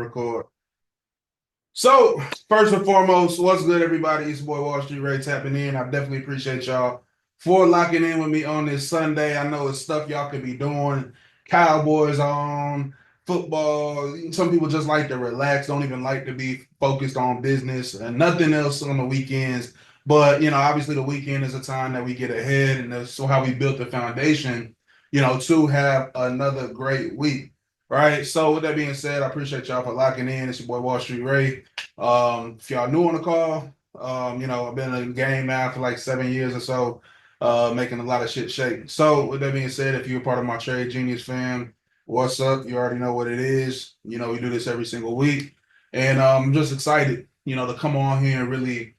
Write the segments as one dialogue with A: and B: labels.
A: record. So, first and foremost, what's good, everybody? It's your boy Wallstreet Ray tapping in. I definitely appreciate y'all for locking in with me on this Sunday. I know it's stuff y'all could be doing. Cowboys on, football. Some people just like to relax, don't even like to be focused on business and nothing else on the weekends. But, obviously the weekend is a time that we get ahead, and that's how we built the foundation, to have another great week. Right. So with that being said, I appreciate y'all for locking in. It's your boy Wallstreet Ray. If y'all new on the call, I've been in the game now for like 7 years or so, making a lot of shit shake. So with that being said, if you're part of my Trade Genius fam, what's up? You already know what it is. We do this every single week. And I'm just excited, to come on here and really,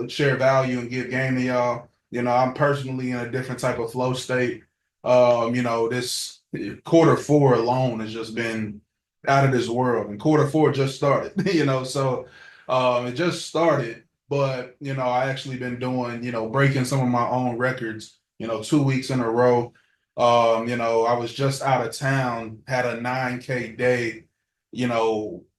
A: share value and give game to y'all. I'm personally in a different type of flow state. This quarter four alone has just been out of this world, and quarter four just started. So it just started, but I actually been doing, breaking some of my own records, 2 weeks in a row. I was just out of town, had a 9K day,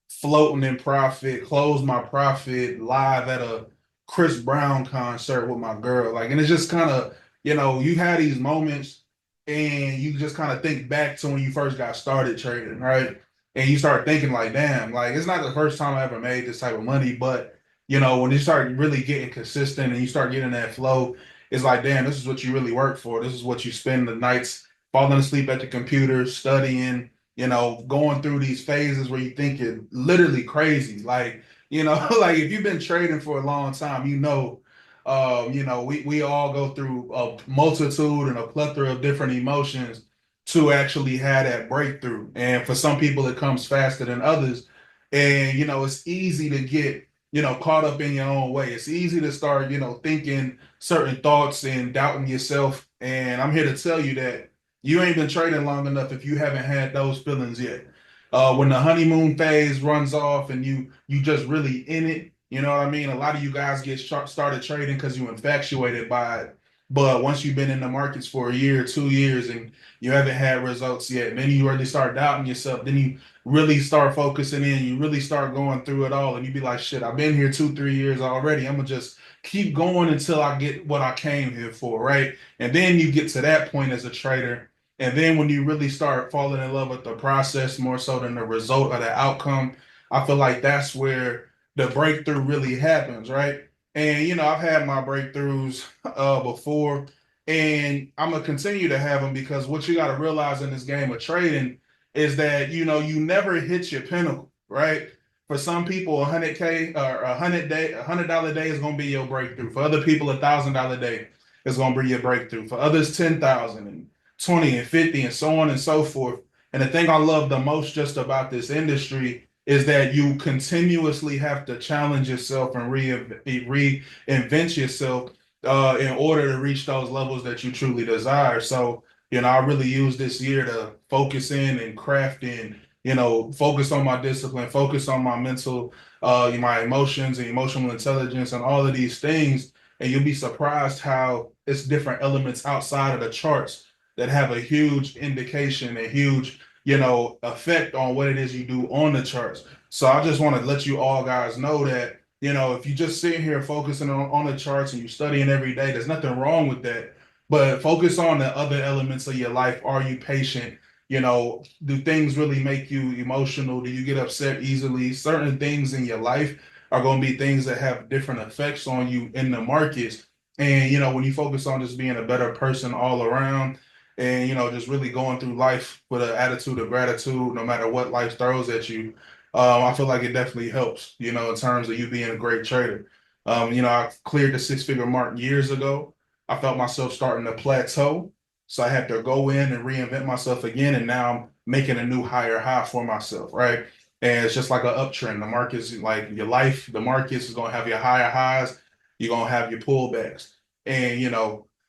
A: floating in profit, closed my profit live at a Chris Brown concert with my girl. Like, and it's just kind of, you had these moments and you just kind of think back to when you first got started trading, right? And you start thinking like, damn, like it's not the first time I ever made this type of money, but when you start really getting consistent and you start getting that flow, it's like, damn, this is what you really work for. This is what you spend the nights falling asleep at the computer, studying, going through these phases where you think you're literally crazy. Like, like if you've been trading for a long time, we all go through a multitude and a plethora of different emotions to actually have that breakthrough. And for some people, it comes faster than others. And, it's easy to get, caught up in your own way. It's easy to start, thinking certain thoughts and doubting yourself. And I'm here to tell you that you ain't been trading long enough if you haven't had those feelings yet. When the honeymoon phase runs off and you just really in it, you know what I mean? A lot of you guys get started trading because you infatuated by it. But once you've been in the markets for a year, 2 years, and you haven't had results yet, and then you really start doubting yourself, then you really start focusing in, you really start going through it all, and you be like, shit, I've been here 2, 3 years already. I'm gonna just keep going until I get what I came here for, right? And then you get to that point as a trader. And then when you really start falling in love with the process more so than the result or the outcome, I feel like that's where the breakthrough really happens, right? And I've had my breakthroughs before, and I'm gonna continue to have them because what you got to realize in this game of trading is that you never hit your pinnacle, right? For some people, 100K or $100 day is gonna be your breakthrough. For other people, $1,000 day is gonna be your breakthrough. For others, 10,000 and 20 and 50 and so on and so forth. And the thing I love the most just about this industry is that you continuously have to challenge yourself and reinvent yourself in order to reach those levels that you truly desire. So, I really use this year to focus in and craft in, focus on my discipline, focus on my mental, my emotions and emotional intelligence and all of these things. And you'll be surprised how it's different elements outside of the charts that have a huge indication, a huge effect on what it is you do on the charts. So I just want to let you all guys know that, if you just sitting here focusing on the charts and you studying every day, there's nothing wrong with that. But focus on the other elements of your life. Are you patient? Do things really make you emotional? Do you get upset easily? Certain things in your life are going to be things that have different effects on you in the markets. And, when you focus on just being a better person all around, and just really going through life with an attitude of gratitude no matter what life throws at you, I feel like it definitely helps, in terms of you being a great trader. I cleared the six-figure mark years ago. I felt myself starting to plateau, so I had to go in and reinvent myself again, and now I'm making a new higher high for myself, right? And it's just like an uptrend. The market's like your life, the markets is going to have your higher highs, you're going to have your pullbacks. And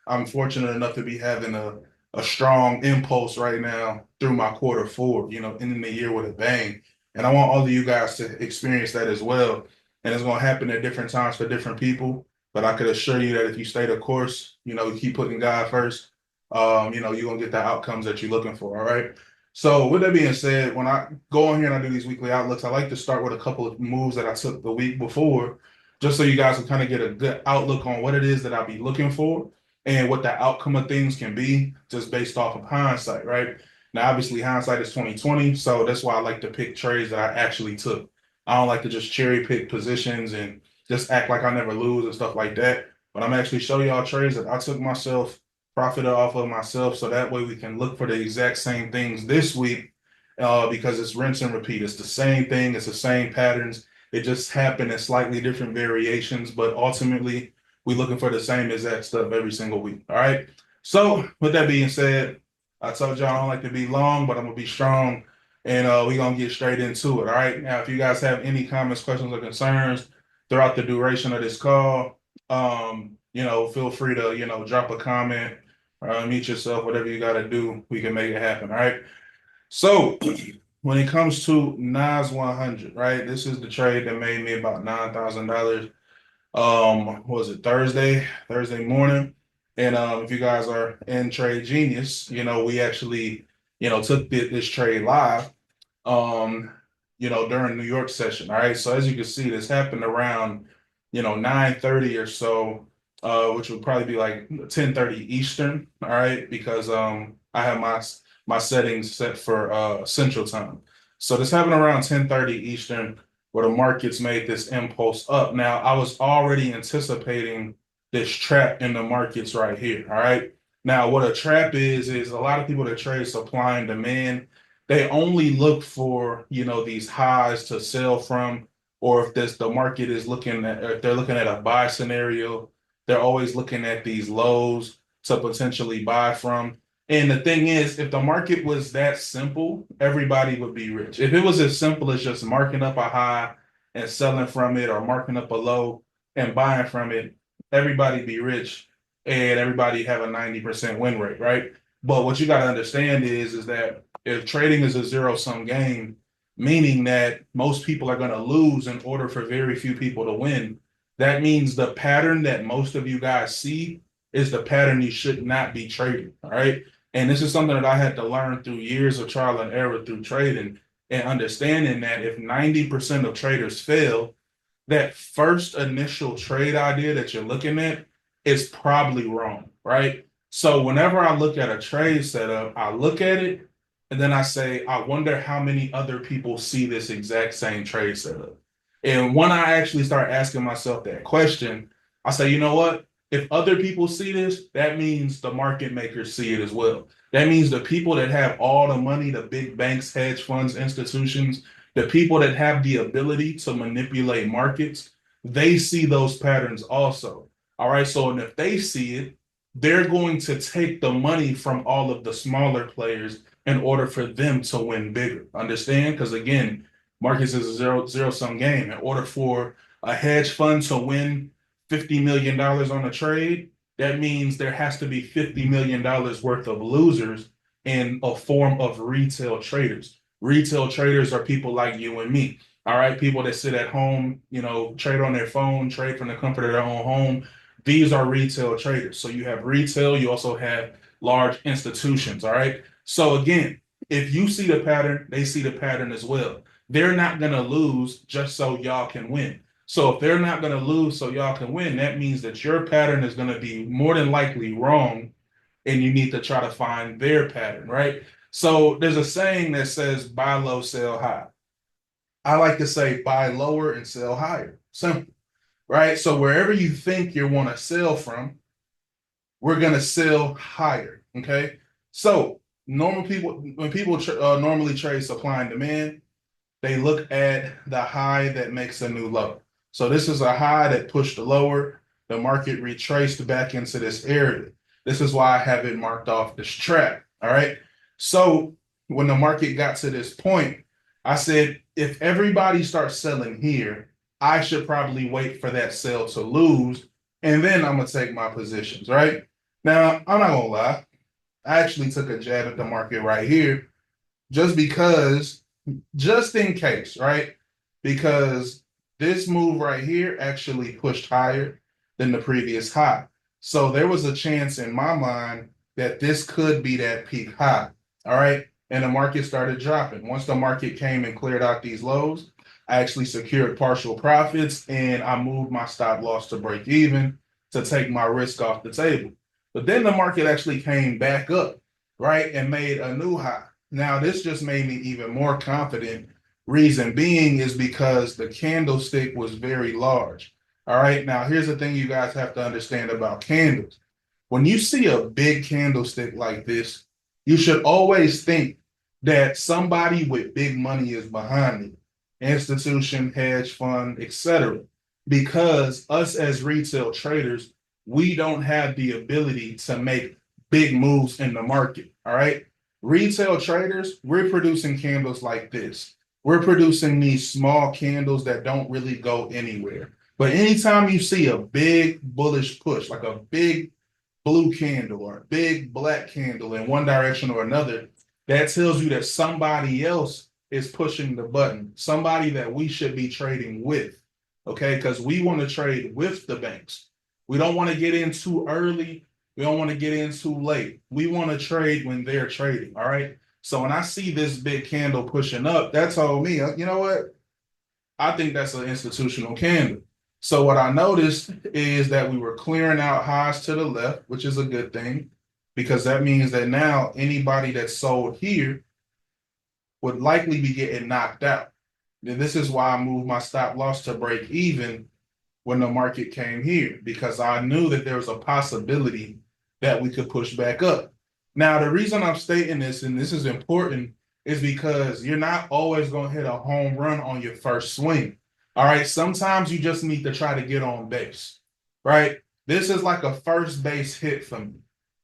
A: I'm fortunate enough to be having a strong impulse right now through my quarter four, ending the year with a bang. And I want all of you guys to experience that as well. And it's going to happen at different times for different people. But I could assure you that if you stay the course, you keep putting God first, you're going to get the outcomes that you're looking for. All right. So with that being said, when I go on here and I do these weekly outlooks, I like to start with a couple of moves that I took the week before, just so you guys can kind of get a good outlook on what it is that I'll be looking for and what the outcome of things can be just based off of hindsight, right? Now, obviously, hindsight is 2020, so that's why I like to pick trades that I actually took. I don't like to just cherry pick positions and just act like I never lose and stuff like that. But I'm actually show y'all trades that I took myself, profited off of myself, so that way we can look for the exact same things this week, because it's rinse and repeat. It's the same thing, it's the same patterns. It just happened in slightly different variations, but ultimately we're looking for the same exact stuff every single week. All right. So with that being said, I told y'all I don't like to be long, but I'm gonna be strong, and we're gonna get straight into it. All right. Now, if you guys have any comments, questions, or concerns throughout the duration of this call, feel free to, drop a comment, mute yourself, whatever you got to do, we can make it happen. All right. So when it comes to Nas 100, right, this is the trade that made me about $9,000. What was it, Thursday morning? And if you guys are in Trade Genius, we actually, took this trade live, um, during New York session. All right. So as you can see, this happened around, 9:30 or so, which would probably be like 10:30 Eastern. All right, because I have my settings set for Central Time. So this happened around 10:30 Eastern, where the markets made this impulse up. Now I was already anticipating this trap in the markets right here. All right. Now, what a trap is a lot of people that trade supply and demand, they only look for, these highs to sell from, or if this the market is looking at, or if they're looking at a buy scenario, they're always looking at these lows to potentially buy from. And the thing is, if the market was that simple, everybody would be rich. If it was as simple as just marking up a high and selling from it, or marking up a low and buying from it, everybody be rich and everybody have a 90% win rate, right? But what you got to understand is that if trading is a zero sum game, meaning that most people are going to lose in order for very few people to win, that means the pattern that most of you guys see is the pattern you should not be trading. All right. And this is something that I had to learn through years of trial and error through trading, and understanding that if 90% of traders fail, that first initial trade idea that you're looking at is probably wrong, right? So whenever I look at a trade setup, I look at it and then I say, I wonder how many other people see this exact same trade setup. And when I actually start asking myself that question, I say, you know what? If other people see this, that means the market makers see it as well. That means the people that have all the money, the big banks, hedge funds, institutions, the people that have the ability to manipulate markets, they see those patterns also. All right. So, and if they see it, they're going to take the money from all of the smaller players in order for them to win bigger. Understand? Because again, markets is a zero sum game. In order for a hedge fund to win $50 million on a trade, that means there has to be $50 million worth of losers in a form of retail traders. Retail traders are people like you and me. All right. People that sit at home, trade on their phone, trade from the comfort of their own home. These are retail traders. So you have retail, you also have large institutions. All right. So again, if you see the pattern, they see the pattern as well. They're not going to lose just so y'all can win. So if they're not going to lose so y'all can win, that means that your pattern is going to be more than likely wrong, and you need to try to find their pattern, right? So there's a saying that says buy low, sell high. I like to say buy lower and sell higher. Simple, right? So wherever you think you want to sell from, we're going to sell higher. Okay. So normal people, when people normally trade supply and demand, they look at the high that makes a new low. So this is a high that pushed lower. The market retraced back into this area. This is why I have it marked off this trap. All right. So when the market got to this point, I said, if everybody starts selling here, I should probably wait for that sell to lose, and then I'm gonna take my positions, right? Now, I'm not gonna lie. I actually took a jab at the market right here just because, just in case, right? Because this move right here actually pushed higher than the previous high. So there was a chance in my mind that this could be that peak high. All right. and the market started dropping. Once the market came and cleared out these lows, I actually secured partial profits and I moved my stop loss to break even to take my risk off the table. But then the market actually came back up, right, and made a new high. Now, this just made me even more confident. Reason being is because the candlestick was very large. All right. Now, here's the thing you guys have to understand about candles. When you see a big candlestick like this, you should always think that somebody with big money is behind it, institution, hedge fund, etc. Because us as retail traders, we don't have the ability to make big moves in the market. All right. Retail traders, we're producing candles like this. We're producing these small candles that don't really go anywhere. But anytime you see a big bullish push, like a big blue candle or a big black candle in one direction or another, that tells you that somebody else is pushing the button, somebody that we should be trading with. Okay, because we want to trade with the banks. We don't want to get in too early. We don't want to get in too late. We want to trade when they're trading. All right. So when I see this big candle pushing up, that told me, you know what? I think that's an institutional candle. So what I noticed is that we were clearing out highs to the left, which is a good thing, because that means that now anybody that's sold here would likely be getting knocked out. And this is why I moved my stop loss to break even when the market came here, because I knew that there was a possibility that we could push back up. Now, the reason I'm stating this, and this is important, is because you're not always going to hit a home run on your first swing. All right. Sometimes you just need to try to get on base, right? This is like a first base hit for me.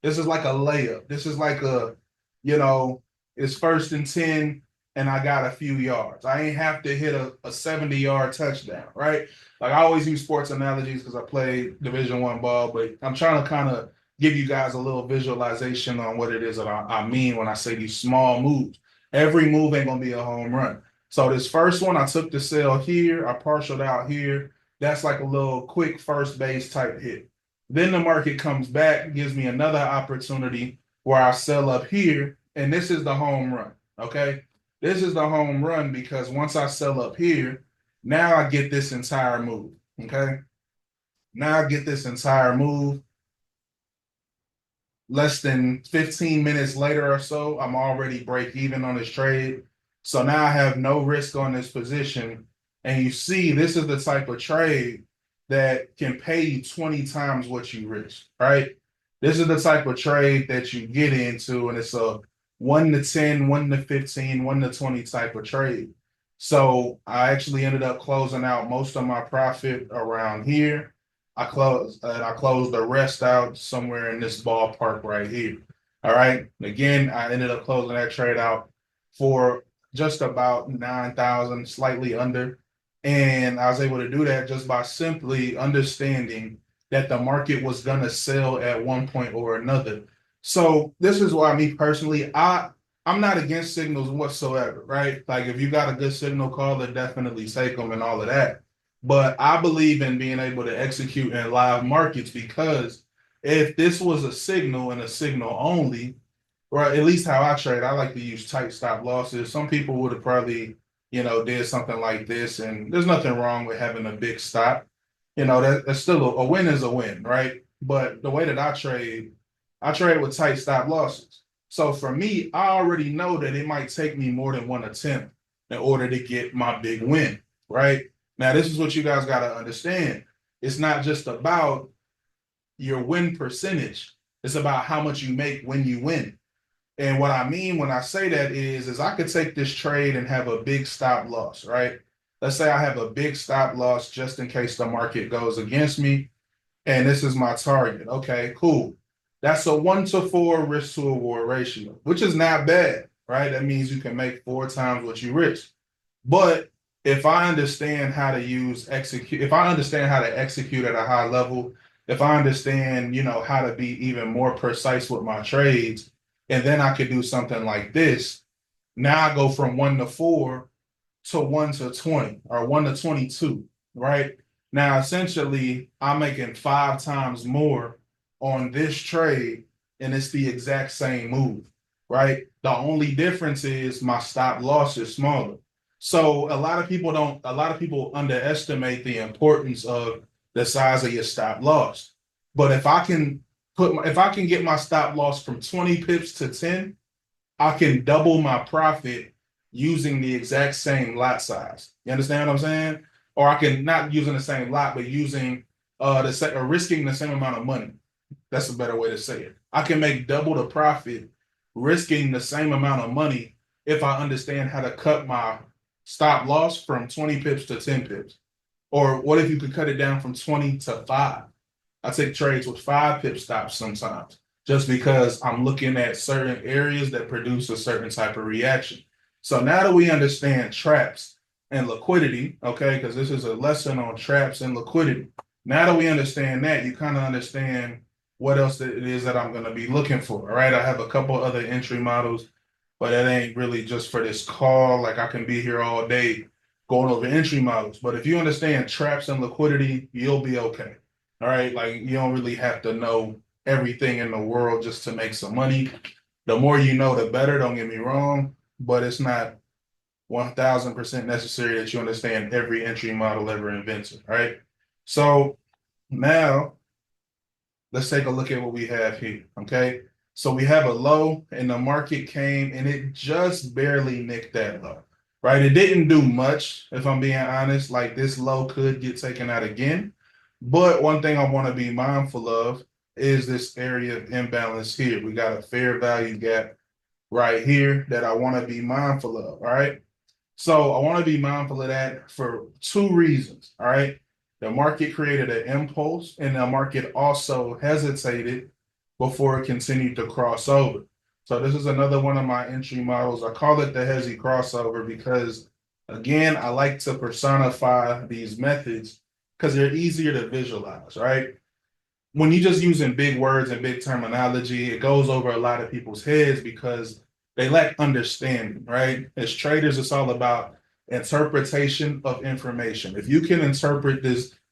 A: This is like a layup. This is like a, you know, it's 1st and 10 and I got a few yards. I ain't have to hit a 70-yard touchdown, right? Like I always use sports analogies because I play Division I ball, but I'm trying to kind of give you guys a little visualization on what it is that I mean when I say these small moves. Every move ain't gonna be a home run. So this first one, I took the sell here, I partialed out here. That's like a little quick first base type hit. Then the market comes back, gives me another opportunity where I sell up here, and this is the home run. Okay. This is the home run because once I sell up here, now I get this entire move. Okay. Now I get this entire move. Less than 15 minutes later or so, I'm already break even on this trade. So now I have no risk on this position. And you see, this is the type of trade that can pay you 20 times what you risk, right? This is the type of trade that you get into, and it's a 1 to 10, 1 to 15, 1 to 20 type of trade. So I actually ended up closing out most of my profit around here. I closed the rest out somewhere in this ballpark right here. All right. Again, I ended up closing that trade out for just about 9,000, slightly under. And I was able to do that just by simply understanding that the market was gonna sell at one point or another. So this is why me personally, I'm not against signals whatsoever, right? Like if you got a good signal caller, definitely take them and all of that. But I believe in being able to execute in live markets because if this was a signal and a signal only, or at least how I trade, I like to use tight stop losses. Some people would have probably, did something like this, and there's nothing wrong with having a big stop. That's still a win is a win, right? But the way that I trade with tight stop losses. So for me, I already know that it might take me more than one attempt in order to get my big win, right? Now, this is what you guys got to understand. It's not just about your win percentage. It's about how much you make when you win. And what I mean when I say that is I could take this trade and have a big stop loss, right? Let's say I have a big stop loss just in case the market goes against me. And this is my target. Okay, cool. That's a 1-to-4 risk to reward ratio, which is not bad, right? That means you can make 4 times what you risk. But if I understand how to if I understand how to execute at a high level, if I understand, how to be even more precise with my trades, and then I could do something like this. Now I go from 1-to-4 to 1-to-20 or 1-to-22, right? Now, essentially, I'm making 5 times more on this trade, and it's the exact same move, right? The only difference is my stop loss is smaller. So a lot of people underestimate the importance of the size of your stop loss. But if I can get my stop loss from 20 pips to 10, I can double my profit using the exact same lot size. You understand what I'm saying? Or I can not using the same lot, but using or risking the same amount of money. That's a better way to say it. I can make double the profit risking the same amount of money if I understand how to cut my stop loss from 20 pips to 10 pips. Or what if you could cut it down from 20 to 5? I take trades with 5 pip stops sometimes just because I'm looking at certain areas that produce a certain type of reaction. So now that we understand traps and liquidity, okay, because this is a lesson on traps and liquidity. Now that we understand that, you kind of understand what else it is that I'm going to be looking for. All right. I have a couple other entry models, but that ain't really just for this call. Like I can be here all day going over entry models. But if you understand traps and liquidity, you'll be okay. All right. Like you don't really have to know everything in the world just to make some money. The more you know, the better. Don't get me wrong, but it's not 1000% necessary that you understand every entry model ever invented. All right. So now let's take a look at what we have here. Okay. So we have a low and the market came and it just barely nicked that low, right? It didn't do much, if I'm being honest. Like this low could get taken out again. But one thing I want to be mindful of is this area of imbalance here. We got a fair value gap right here that I want to be mindful of. All right. So I want to be mindful of that for two reasons. All right. The market created an impulse and the market also hesitated before it continued to cross over. So this is another one of my entry models. I call it the hezzy crossover because again, I like to personify these methods because they're easier to visualize, right? When you're just using big words and big terminology, it goes over a lot of people's heads because they lack understanding, right? As traders, it's all about interpretation of information. If you can interpret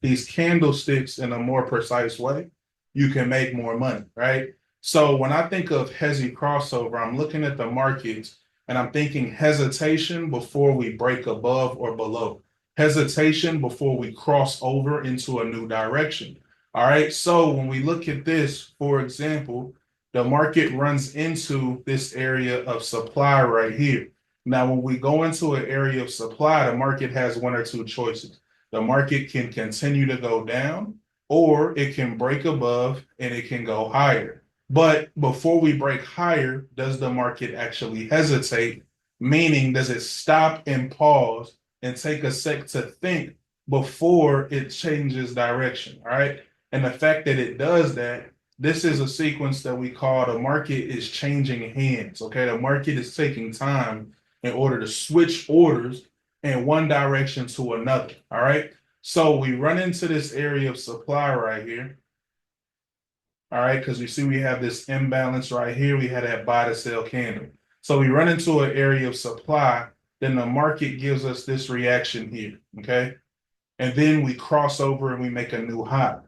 A: these candlesticks in a more precise way, you can make more money, right? So when I think of hezzy crossover, I'm looking at the markets and I'm thinking hesitation before we break above or below, hesitation before we cross over into a new direction. All right. So when we look at this, for example, the market runs into this area of supply right here. Now, when we go into an area of supply, the market has one or two choices. The market can continue to go down, or it can break above and it can go higher. But before we break higher, does the market actually hesitate? Meaning, does it stop and pause and take a sec to think before it changes direction? All right. And the fact that it does that, this is a sequence that we call the market is changing hands. Okay. The market is taking time in order to switch orders in one direction to another. All right. So we run into this area of supply right here. All right. Because you see, we have this imbalance right here. We had that buy to sell candle. So we run into an area of supply. Then the market gives us this reaction here. Okay. And then we cross over and we make a new high.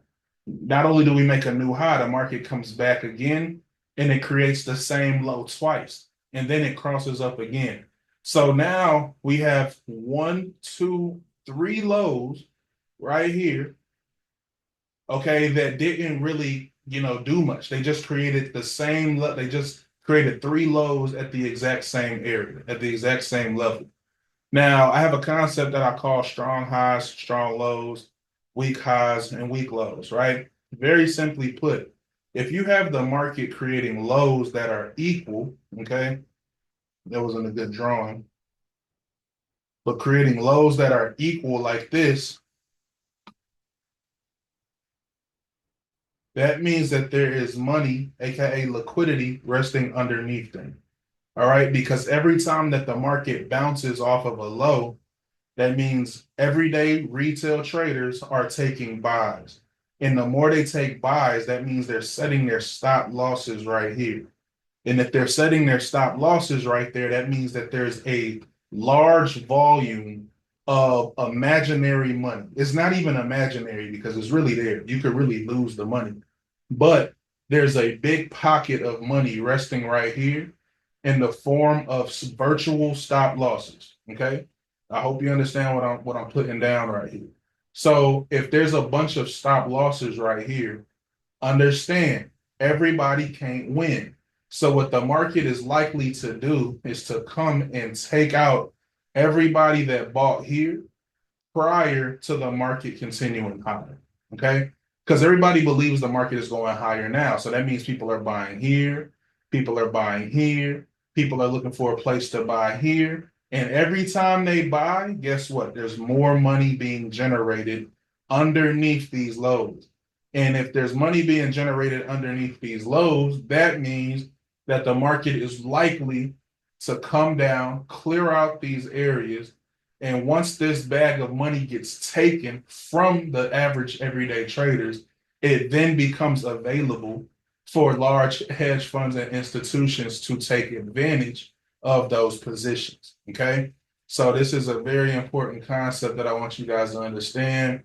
A: Not only do we make a new high, the market comes back again and it creates the same low twice. And then it crosses up again. So now we have 1, 2, 3 lows right here, okay, that didn't really, do much. They just created they just created 3 lows at the exact same area, at the exact same level. Now, I have a concept that I call strong highs, strong lows, weak highs, and weak lows, right? Very simply put, if you have the market creating lows that are equal, okay, that wasn't a good drawing, but creating lows that are equal like this, that means that there is money, aka liquidity, resting underneath them. All right, because every time that the market bounces off of a low, that means everyday retail traders are taking buys. And the more they take buys, that means they're setting their stop losses right here. And if they're setting their stop losses right there, that means that there's a large volume of imaginary money. It's not even imaginary because it's really there. You could really lose the money. But there's a big pocket of money resting right here in the form of virtual stop losses. Okay. I hope you understand what I'm putting down right here. So if there's a bunch of stop losses right here, understand everybody can't win. So what the market is likely to do is to come and take out everybody that bought here prior to the market continuing higher. Okay. Because everybody believes the market is going higher now. So that means people are buying here, people are buying here, people are looking for a place to buy here. And every time they buy, guess what? There's more money being generated underneath these lows. And if there's money being generated underneath these lows, that means that the market is likely to come down, clear out these areas, and once this bag of money gets taken from the average everyday traders, it then becomes available for large hedge funds and institutions to take advantage of those positions. Okay. So this is a very important concept that I want you guys to understand.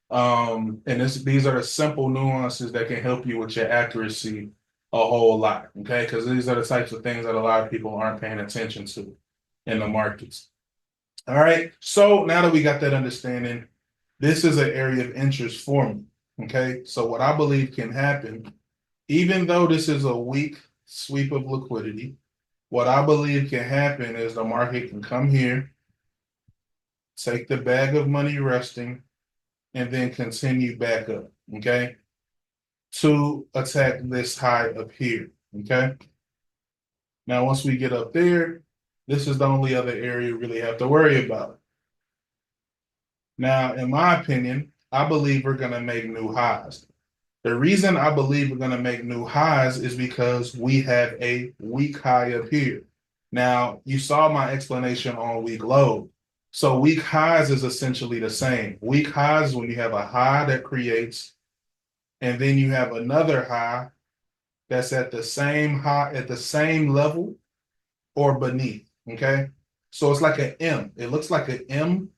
A: And these are the simple nuances that can help you with your accuracy a whole lot. Okay. Because these are the types of things that a lot of people aren't paying attention to in the markets. All right. So now that we got that understanding, this is an area of interest for me. Okay. So what I believe can happen, even though this is a weak sweep of liquidity, what I believe can happen is the market can come here, take the bag of money resting, and then continue back up. Okay. To attack this high up here. Okay. Now, once we get up there, this is the only other area you really have to worry about. Now, in my opinion, I believe we're going to make new highs. The reason I believe we're going to make new highs is because we have a weak high up here. Now, you saw my explanation on weak low. So weak highs is essentially the same. Weak highs is when you have a high that creates, and then you have another high that's at the same high, at the same level or beneath. Okay. So it's like an M. It looks like an M,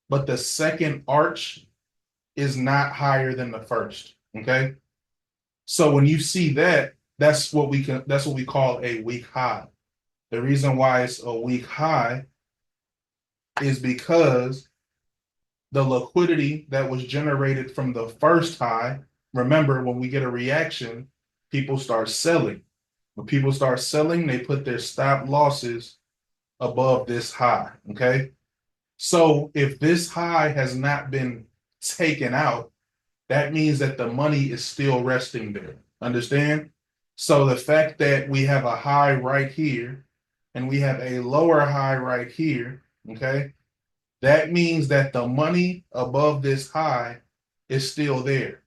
A: but the second arch is not higher than the first. Okay. So when you see that, that's what we call a weak high. The reason why it's a weak high is because the liquidity that was generated from the first high, remember, when we get a reaction, people start selling. When people start selling, they put their stop losses above this high. Okay. So if this high has not been taken out, that means that the money is still resting there. Understand? So the fact that we have a high right here and we have a lower high right here, okay, that means that the money above this high is still there.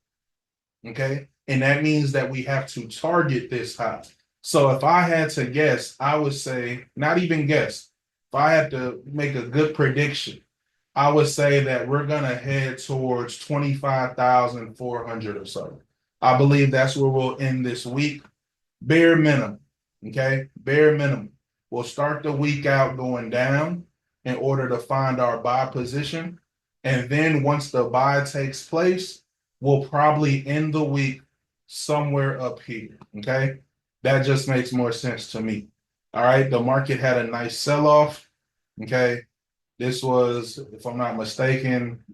A: Okay. And that means that we have to target this high. So if I had to guess, I would say, not even guess, if I had to make a good prediction, I would say that we're going to head towards 25,400 or so. I believe that's where we'll end this week. Bare minimum. Okay. Bare minimum. We'll start the week out going down in order to find our buy position. And then once the buy takes place, we'll probably end the week somewhere up here. Okay. That just makes more sense to me. All right. The market had a nice sell off. Okay. This was, if I'm not mistaken,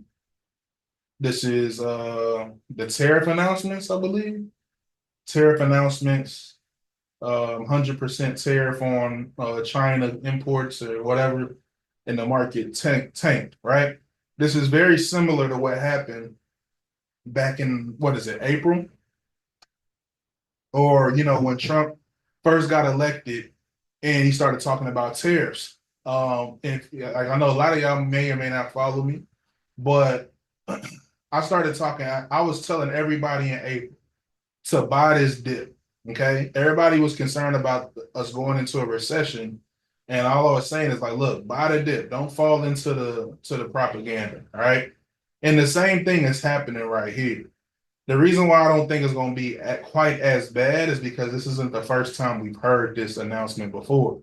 A: this is the tariff announcements, I believe. Tariff announcements, 100% tariff on China imports or whatever, and the market tanked, right? This is very similar to what happened back in, what is it, April? Or, when Trump first got elected and he started talking about tariffs. Like, I know a lot of y'all may or may not follow me, but I started talking. I was telling everybody in April to buy this dip. Okay, everybody was concerned about us going into a recession, and all I was saying is like, look, buy the dip. Don't fall into the propaganda. All right, and the same thing is happening right here. The reason why I don't think it's going to be quite as bad is because this isn't the first time we've heard this announcement before.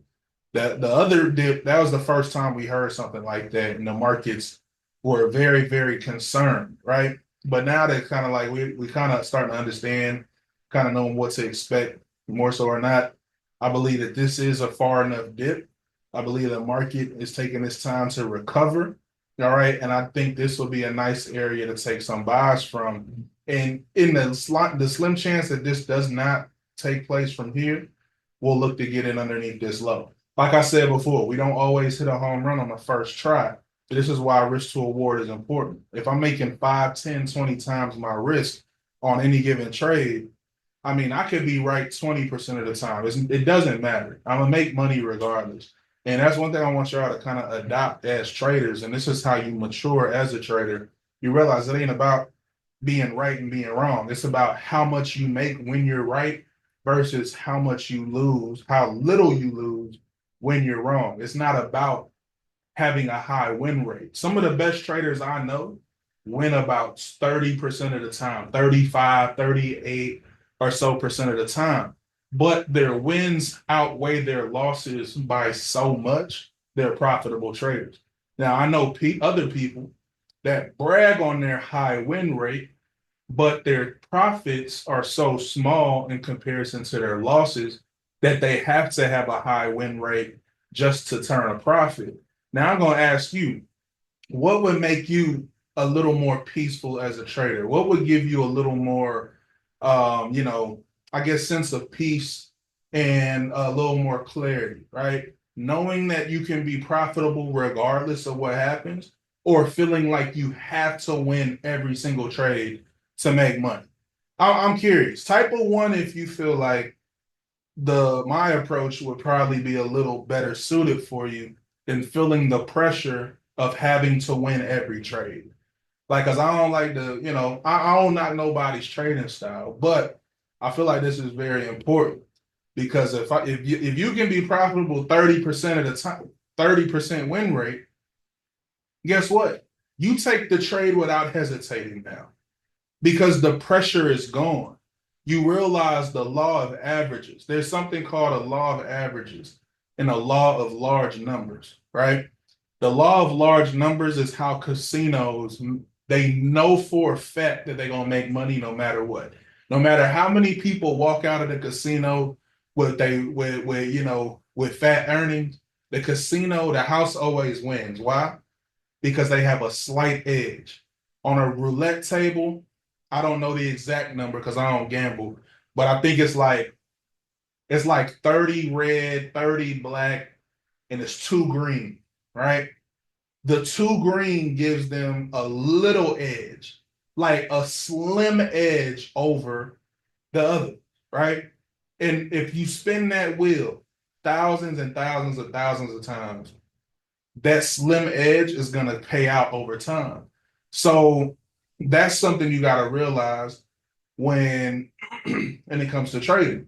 A: The other dip, that was the first time we heard something like that, and the markets were very, very concerned, right? But now they're kind of like we kind of starting to understand, kind of knowing what to expect, more so or not. I believe that this is a far enough dip. I believe the market is taking its time to recover. All right. And I think this will be a nice area to take some buys from. And in the slim chance that this does not take place from here, we'll look to get in underneath this low. Like I said before, we don't always hit a home run on the first try. This is why risk to reward is important. If I'm making 5, 10, 20 times my risk on any given trade, I mean, I could be right 20% of the time. It doesn't matter. I'm gonna make money regardless. And that's one thing I want y'all to kind of adopt as traders. And this is how you mature as a trader. You realize it ain't about being right and being wrong. It's about how much you make when you're right versus how much you lose, how little you lose when you're wrong. It's not about having a high win rate. Some of the best traders I know win about 30% of the time, 35, 38 or so percent of the time. But their wins outweigh their losses by so much, they're profitable traders. Now, I know other people that brag on their high win rate, but their profits are so small in comparison to their losses that they have to have a high win rate just to turn a profit. Now I'm going to ask you, what would make you a little more peaceful as a trader? What would give you a little more, I guess, sense of peace and a little more clarity, right? Knowing that you can be profitable regardless of what happens, or feeling like you have to win every single trade to make money. I'm curious. Type of one if you feel like my approach would probably be a little better suited for you than feeling the pressure of having to win every trade. Like, cause I don't like to, I don't knock nobody's trading style, but I feel like this is very important because if you can be profitable 30% of the time, 30% win rate, guess what? You take the trade without hesitating now because the pressure is gone. You realize the law of averages. There's something called a law of averages and a law of large numbers, right? The law of large numbers is how casinos, they know for a fact that they're going to make money no matter what. No matter how many people walk out of the casino with fat earnings, the casino, the house always wins. Why? Because they have a slight edge. On a roulette table, I don't know the exact number because I don't gamble, but I think it's like 30 red, 30 black, and it's 2 green, right? The 2 green gives them a little edge, like a slim edge over the other, right? And if you spin that wheel thousands and thousands and thousands of times, that slim edge is going to pay out over time. So that's something you got to realize when it comes to trading.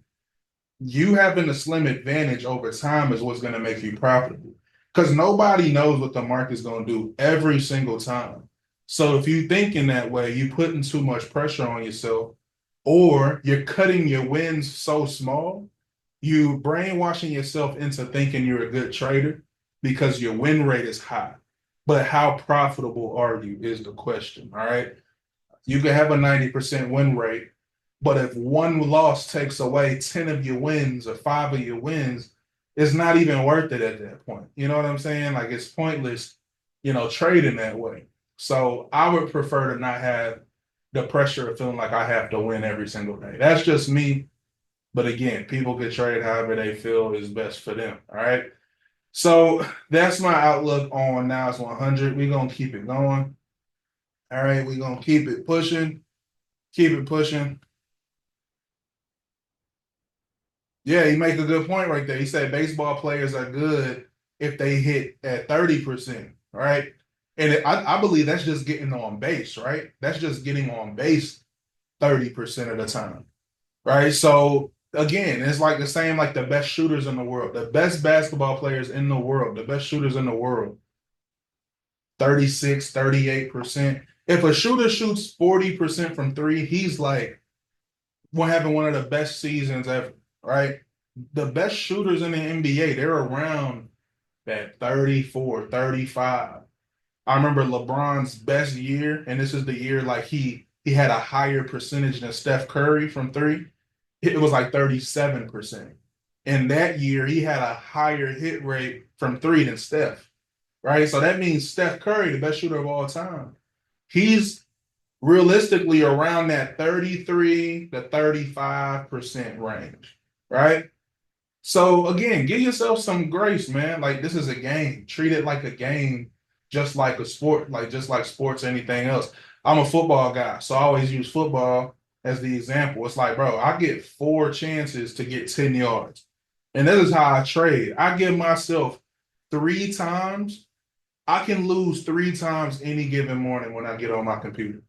A: You having a slim advantage over time is what's going to make you profitable because nobody knows what the market's going to do every single time. So if you think in that way, you're putting too much pressure on yourself or you're cutting your wins so small, you brainwashing yourself into thinking you're a good trader because your win rate is high. But how profitable are you is the question. All right. You can have a 90% win rate, but if one loss takes away 10 of your wins or 5 of your wins, it's not even worth it at that point. You know what I'm saying? Like it's pointless, trading that way. So I would prefer to not have the pressure of feeling like I have to win every single day. That's just me. But again, people can trade however they feel is best for them. All right. So that's my outlook on Nas 100. We're going to keep it going. All right. We're going to keep it pushing. Keep it pushing. Yeah, he make a good point right there. He said baseball players are good if they hit at 30%, right? And I believe that's just getting on base, right? That's just getting on base 30% of the time, right? So again, it's like the same like the best shooters in the world, the best basketball players in the world, the best shooters in the world, 36, 38%. If a shooter shoots 40% from three, he's like having one of the best seasons ever, right? The best shooters in the NBA, they're around that 34, 35. I remember LeBron's best year, and this is the year like he had a higher percentage than Steph Curry from three. It was like 37%. In that year, he had a higher hit rate from three than Steph, right? So that means Steph Curry, the best shooter of all time, he's realistically around that 33 to 35% range, right? So again, give yourself some grace, man. Like this is a game. Treat it like a game, just like a sport, like just like sports, anything else. I'm a football guy, so I always use football as the example. It's like, bro, I get four chances to get 10 yards. And this is how I trade. I give myself three times. I can lose three times any given morning when I get on my computer.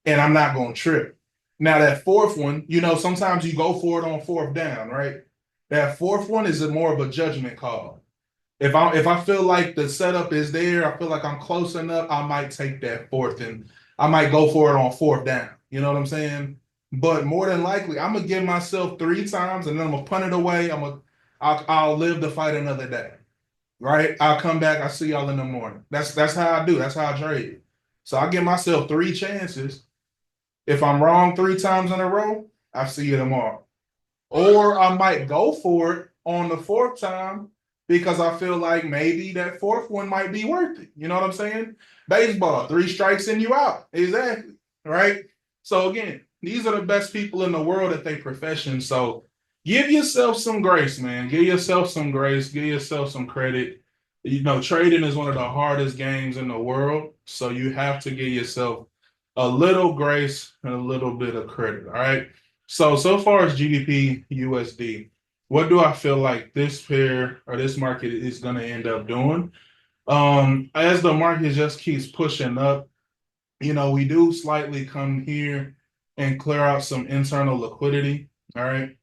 A: And I'm not going to trip. Now, that fourth one, sometimes you go for it on fourth down, right? That fourth one is more of a judgment call. If I feel like the setup is there, I feel like I'm close enough, I might take that fourth and I might go for it on fourth down. You know what I'm saying? But more than likely, I'm gonna give myself three times and then I'm gonna punt it away. I'll live to fight another day. Right? I'll come back. I'll see y'all in the morning. That's how I do. That's how I trade. So I give myself three chances. If I'm wrong three times in a row, I'll see you tomorrow. Or I might go for it on the fourth time because I feel like maybe that fourth one might be worth it. You know what I'm saying? Baseball, three strikes and you out. Exactly. Right. So again, these are the best people in the world at their profession. So give yourself some grace, man. Give yourself some grace. Give yourself some credit. Trading is one of the hardest games in the world. So you have to give yourself a little grace and a little bit of credit. All right. So far as GDP USD, what do I feel like this pair or this market is going to end up doing? As the market just keeps pushing up, we do slightly come here and clear out some internal liquidity. All right.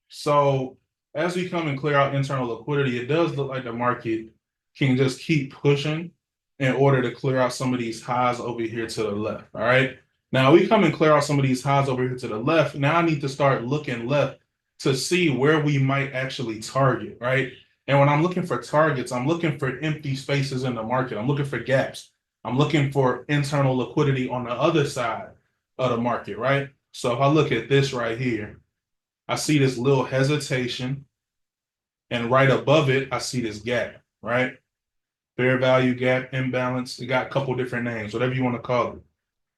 A: So as we come and clear out internal liquidity, it does look like the market can just keep pushing in order to clear out some of these highs over here to the left. All right. Now we come and clear out some of these highs over here to the left. Now I need to start looking left to see where we might actually target, right? And when I'm looking for targets, I'm looking for empty spaces in the market. I'm looking for gaps. I'm looking for internal liquidity on the other side of the market, right? So if I look at this right here, I see this little hesitation, and right above it, I see this gap, right? Fair value gap, imbalance. It got a couple different names, whatever you want to call it.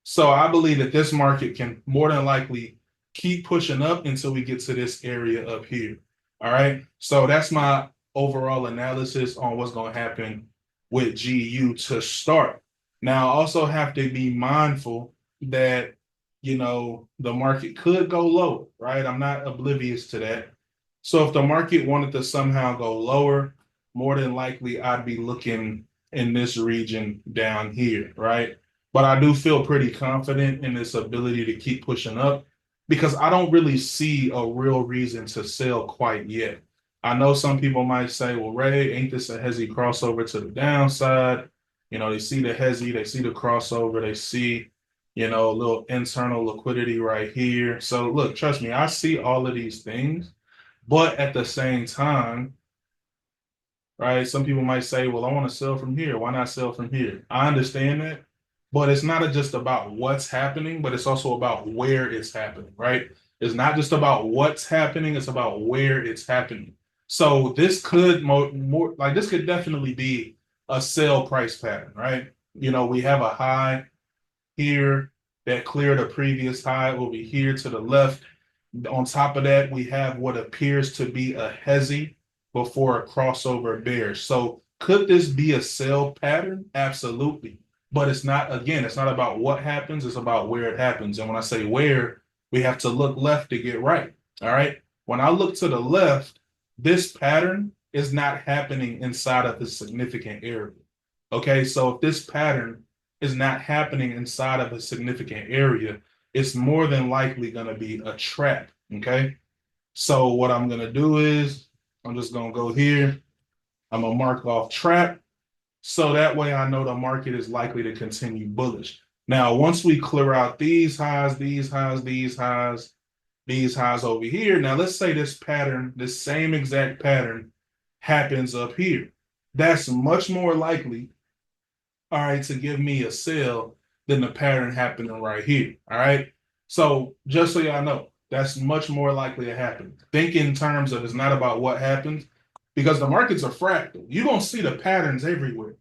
A: So I believe that this market can more than likely keep pushing up until we get to this area up here. All right. So that's my overall analysis on what's going to happen with GU to start. Now, I also have to be mindful that, the market could go low, right? I'm not oblivious to that. So if the market wanted to somehow go lower, more than likely I'd be looking in this region down here, right? But I do feel pretty confident in its ability to keep pushing up because I don't really see a real reason to sell quite yet. I know some people might say, well, Ray, ain't this a hezzy crossover to the downside? They see the hezzy, they see the crossover, they see, a little internal liquidity right here. So look, trust me, I see all of these things, but at the same time, right? Some people might say, well, I want to sell from here. Why not sell from here? I understand that, but it's not just about what's happening, but it's also about where it's happening, right? It's not just about what's happening, it's about where it's happening. So this could more like this could definitely be a sell price pattern, right? We have a high here that cleared a previous high over here to the left. On top of that, we have what appears to be a hezzy before a crossover bear. So could this be a sell pattern? Absolutely. But it's not about what happens, it's about where it happens. And when I say where, we have to look left to get right. All right. When I look to the left, this pattern is not happening inside of the significant area. Okay. So if this pattern is not happening inside of a significant area, it's more than likely going to be a trap. Okay. So what I'm going to do is I'm just going to go here. I'm going to mark off trap. So that way I know the market is likely to continue bullish. Now, once we clear out these highs, these highs, these highs, these highs over here. Now, let's say this pattern, this same exact pattern happens up here. That's much more likely, all right, to give me a sell than the pattern happening right here. All right. So just so y'all know, That's much more likely to happen. Think in terms of it's not about what happens because the markets are fractal. You don't see the patterns everywhere,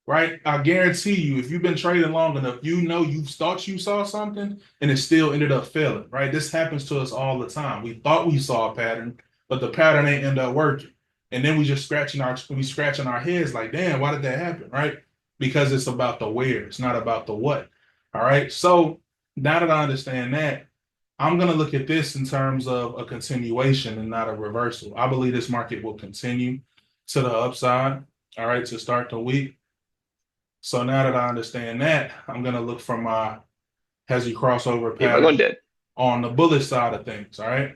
A: right? I guarantee you, if you've been trading long enough, you know you thought you saw something and it still ended up failing, right? This happens to us all the time. We thought we saw a pattern, but the pattern ain't end up working. And then we scratching our heads like, damn, why did that happen, right? Because it's about the where, it's not about the what. All right. So now that I understand that, I'm going to look at this in terms of a continuation and not a reversal. I believe this market will continue to the upside, all right, to start the week. So now that I understand that, I'm going to look for my hezzy crossover
B: Hey, we're going
A: pattern
B: dead.
A: on the bullish side of things, all right?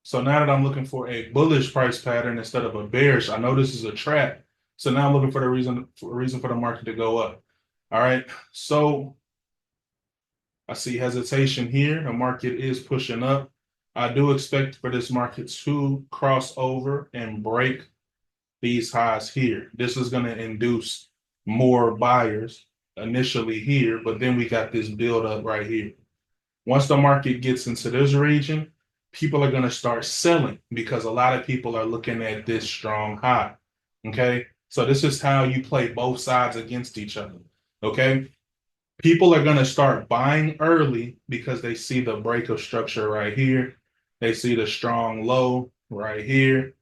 A: So now that I'm looking for a bullish price pattern instead of a bearish, I know this is a trap. So now I'm looking for a reason for the market to go up. All right. So I see hesitation here. The market is pushing up. I do expect for this market to cross over and break these highs here. This is going to induce more buyers initially here, but then we got this build up right here. Once the market gets into this region, people are going to start selling because a lot of people are looking at this strong high. Okay. So this is how you play both sides against each other. Okay. People are going to start buying early because they see the break of structure right here. They see the strong low right here.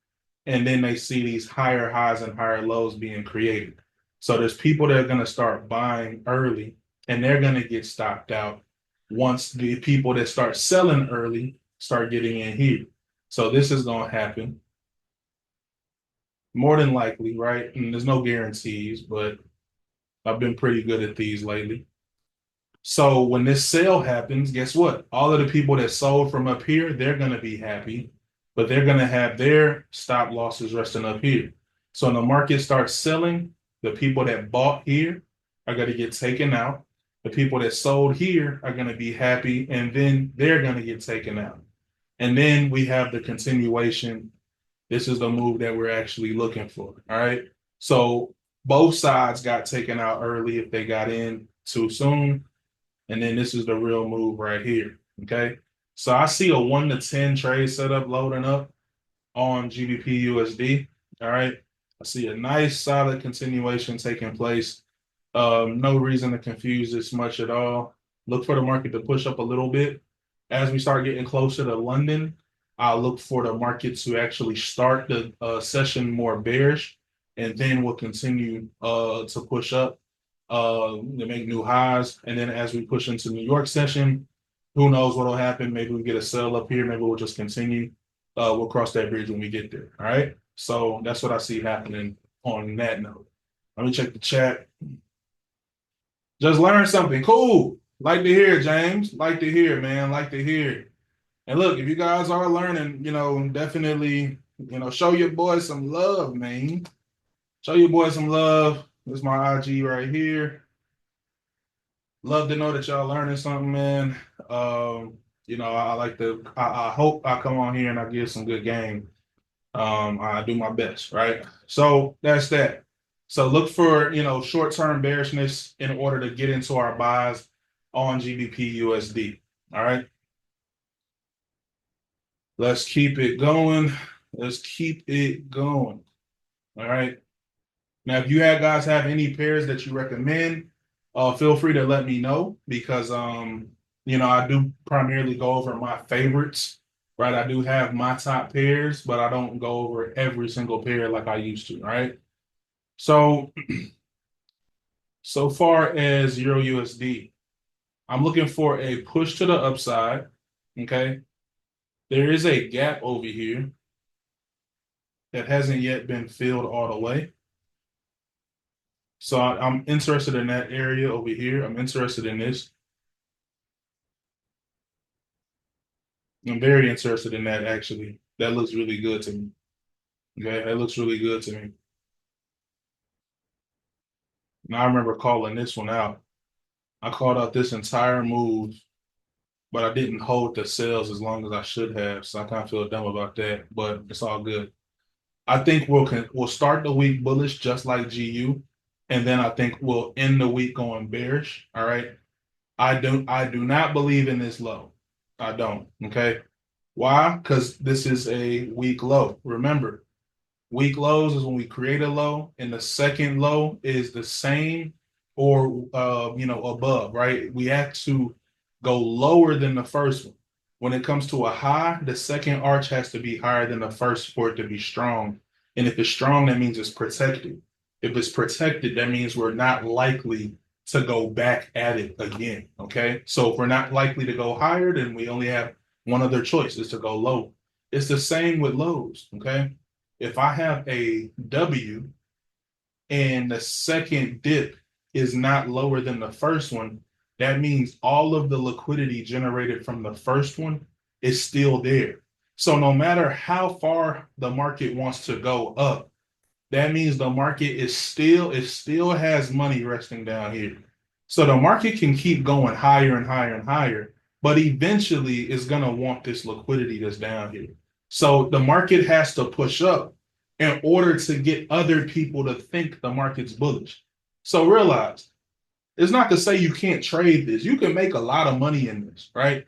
A: And then they see these higher highs and higher lows being created. So there's people that are going to start buying early and they're going to get stopped out once the people that start selling early start getting in here. So this is going to happen more than likely, right? And there's no guarantees, but I've been pretty good at these lately. So when this sale happens, guess what? All of the people that sold from up here, they're going to be happy, but they're going to have their stop losses resting up here. So when the market starts selling, the people that bought here are going to get taken out. The people that sold here are going to be happy, and then they're going to get taken out. And then we have the continuation. This is the move that we're actually looking for. All right. So both sides got taken out early if they got in too soon. And then this is the real move right here. Okay. So I see a 1 to 10 trade setup loading up on GBP USD. All right. I see a nice solid continuation taking place. No reason to confuse this much at all. Look for the market to push up a little bit. As we start getting closer to London, I'll look for the market to actually start the session more bearish, and then we'll continue to push up to make new highs. And then as we push into New York session, who knows what'll happen? Maybe we get a sell up here. Maybe we'll just continue. We'll cross that bridge when we get there. All right. So that's what I see happening on that note. Let me check the chat. Just learn something. Cool. Like to hear, James. Like to hear, man. Like to hear. And look, if you guys are learning, definitely, show your boy some love, man. Show your boy some love. This is my IG right here. Love to know that y'all learning something, man. I like to. I hope I come on here and I give some good game. I do my best, right? So that's that. So look for short-term bearishness in order to get into our buys on GBP USD. All right. Let's keep it going. Let's keep it going. All right. Now, if you guys have any pairs that you recommend, feel free to let me know because I do primarily go over my favorites, right? I do have my top pairs, but I don't go over every single pair like I used to, right? So, so far as Euro USD, I'm looking for a push to the upside. Okay. There is a gap over here that hasn't yet been filled all the way. So I'm interested in that area over here. I'm interested in this. I'm very interested in that actually. That looks really good to me. Okay, that looks really good to me. Now I remember calling this one out. I called out this entire move, but I didn't hold the sales as long as I should have. So I kind of feel dumb about that, but it's all good. I think we'll start the week bullish just like GU, and then I think we'll end the week going bearish. All right. I do not believe in this low. I don't. Okay. Why? Because this is a weak low. Remember, weak lows is when we create a low, and the second low is the same or above, right? We have to go lower than the first one. When it comes to a high, the second arch has to be higher than the first for it to be strong. And if it's strong, that means it's protected. If it's protected, that means we're not likely to go back at it again. Okay. So if we're not likely to go higher, then we only have one other choice is to go low. It's the same with lows. Okay. If I have a W and the second dip is not lower than the first one, that means all of the liquidity generated from the first one is still there. So no matter how far the market wants to go up, that means the market is still, it still has money resting down here. So the market can keep going higher and higher and higher, but eventually it's going to want this liquidity that's down here. So the market has to push up in order to get other people to think the market's bullish. So realize it's not to say you can't trade this. You can make a lot of money in this, right?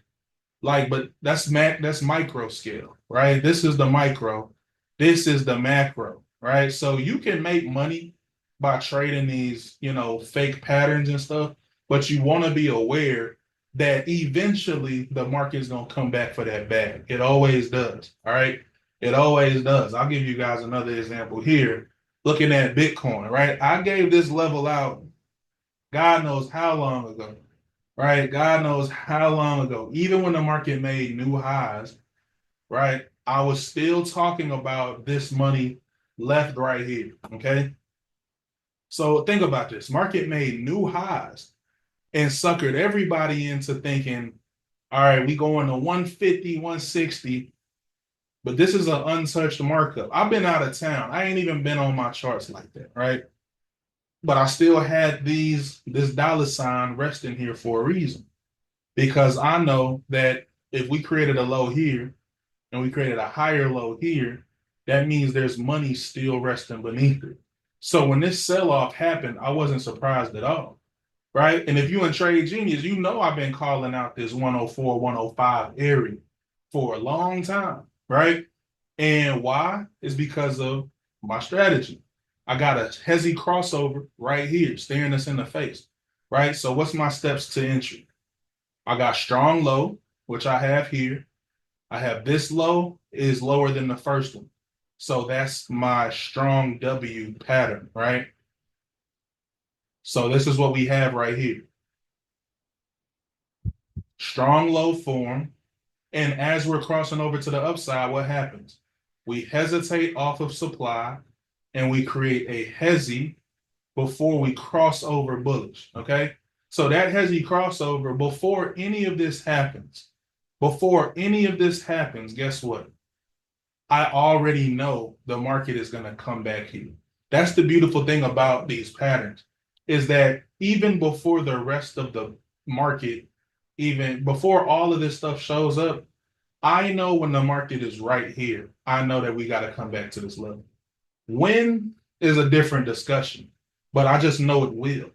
A: Like, but that's micro scale, right? This is the micro, this is the macro, right? So you can make money by trading these, fake patterns and stuff, but you want to be aware that eventually the market's gonna come back for that bag. It always does. All right. It always does. I'll give you guys another example here. Looking at Bitcoin, right? I gave this level out God knows how long ago, right? God knows how long ago. Even when the market made new highs, right? I was still talking about this money left right here. Okay. So think about this. Market made new highs and suckered everybody into thinking, all right, we going to 150, 160, but this is an untouched markup. I've been out of town. I ain't even been on my charts like that, right? But I still had this dollar sign resting here for a reason. Because I know that if we created a low here and we created a higher low here, that means there's money still resting beneath it. So when this sell-off happened, I wasn't surprised at all, right? And if you in Trade Genius, you know I've been calling out this 104, 105 area for a long time, right? And why? Is because of my strategy. I got a hezzy crossover right here, staring us in the face, right? So what's my steps to entry? I got strong low, which I have here. I have this low is lower than the first one. So that's my strong W pattern, right? So this is what we have right here. Strong low form. And as we're crossing over to the upside, what happens? We hesitate off of supply and we create a hezzy before we cross over bullish. Okay. So that hezzy crossover, before any of this happens, guess what? I already know the market is going to come back here. That's the beautiful thing about these patterns is that even before the rest of the market, even before all of this stuff shows up, I know when the market is right here, I know that we got to come back to this level. When is a different discussion, but I just know it will,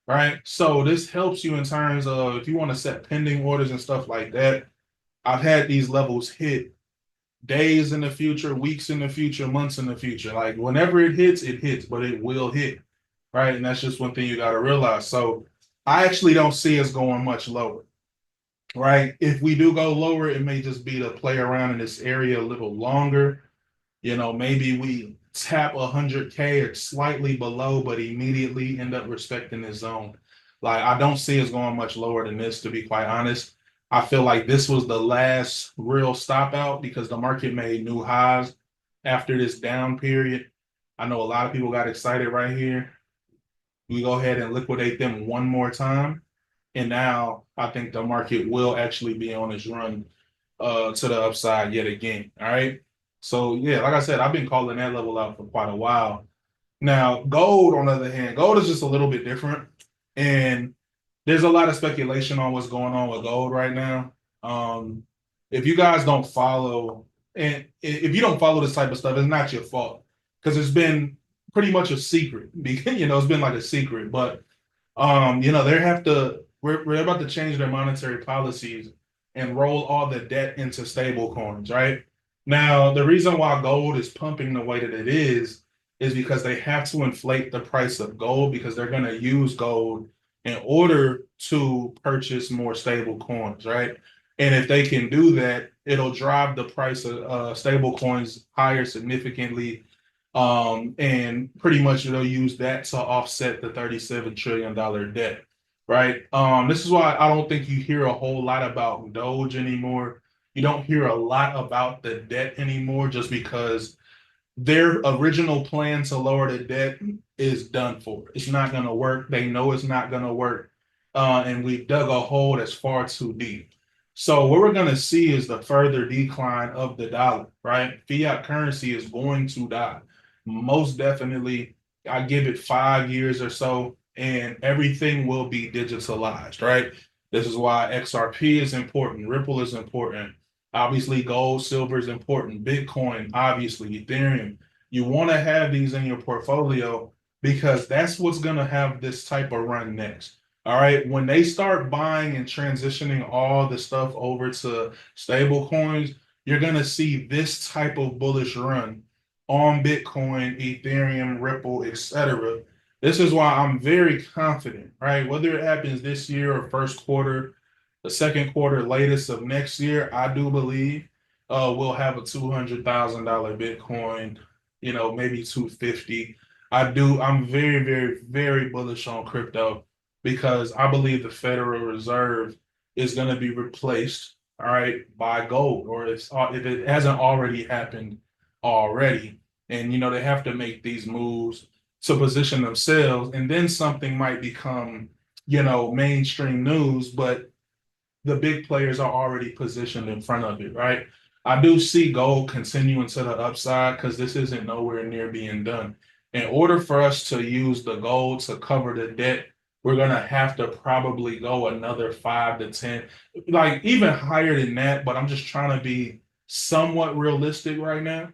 A: right? So this helps you in terms of if you want to set pending orders and stuff like that. I've had these levels hit days in the future, weeks in the future, months in the future. Like whenever it hits, but it will hit, right? And that's just one thing you got to realize. So I actually don't see us going much lower, right? If we do go lower, it may just be to play around in this area a little longer. Maybe we tap 100K or slightly below, but immediately end up respecting this zone. Like I don't see us going much lower than this, to be quite honest. I feel like this was the last real stop out because the market made new highs after this down period. I know a lot of people got excited right here. We go ahead and liquidate them one more time. And now I think the market will actually be on its run to the upside yet again. All right. So yeah, like I said, I've been calling that level out for quite a while. Now, gold, on the other hand, gold is just a little bit different. And there's a lot of speculation on what's going on with gold right now. Um, if you guys don't follow, and if you don't follow this type of stuff, it's not your fault because it's been pretty much a secret. It's been like a secret, but they have to. We're about to change their monetary policies and roll all the debt into stable coins, right? Now, the reason why gold is pumping the way that it is because they have to inflate the price of gold because they're going to use gold in order to purchase more stable coins, right? And if they can do that, it'll drive the price of stable coins higher significantly. And pretty much they'll use that to offset the $37 trillion debt, right? This is why I don't think you hear a whole lot about Doge anymore. You don't hear a lot about the debt anymore just because their original plan to lower the debt is done for. It's not going to work. They know it's not going to work. And we've dug a hole that's far too deep. So what we're going to see is the further decline of the dollar, right? Fiat currency is going to die. Most definitely, I give it 5 years or so, and everything will be digitalized, right? This is why XRP is important, Ripple is important. Obviously, gold, silver is important. Bitcoin, obviously, Ethereum. You want to have these in your portfolio because that's what's going to have this type of run next. All right. When they start buying and transitioning all the stuff over to stable coins, you're going to see this type of bullish run on Bitcoin, Ethereum, Ripple, etc. This is why I'm very confident, right? Whether it happens this year or first quarter, the second quarter latest of next year, I do believe we'll have a $200,000 Bitcoin, maybe 250. I'm very, very, very bullish on crypto because I believe the Federal Reserve is going to be replaced, all right, by gold, or if it hasn't already happened already. And, they have to make these moves to position themselves, and then something might become, mainstream news, but the big players are already positioned in front of it, right? I do see gold continuing to the upside because this isn't nowhere near being done. In order for us to use the gold to cover the debt, we're gonna have to probably go another 5 to 10, like even higher than that. But I'm just trying to be somewhat realistic right now.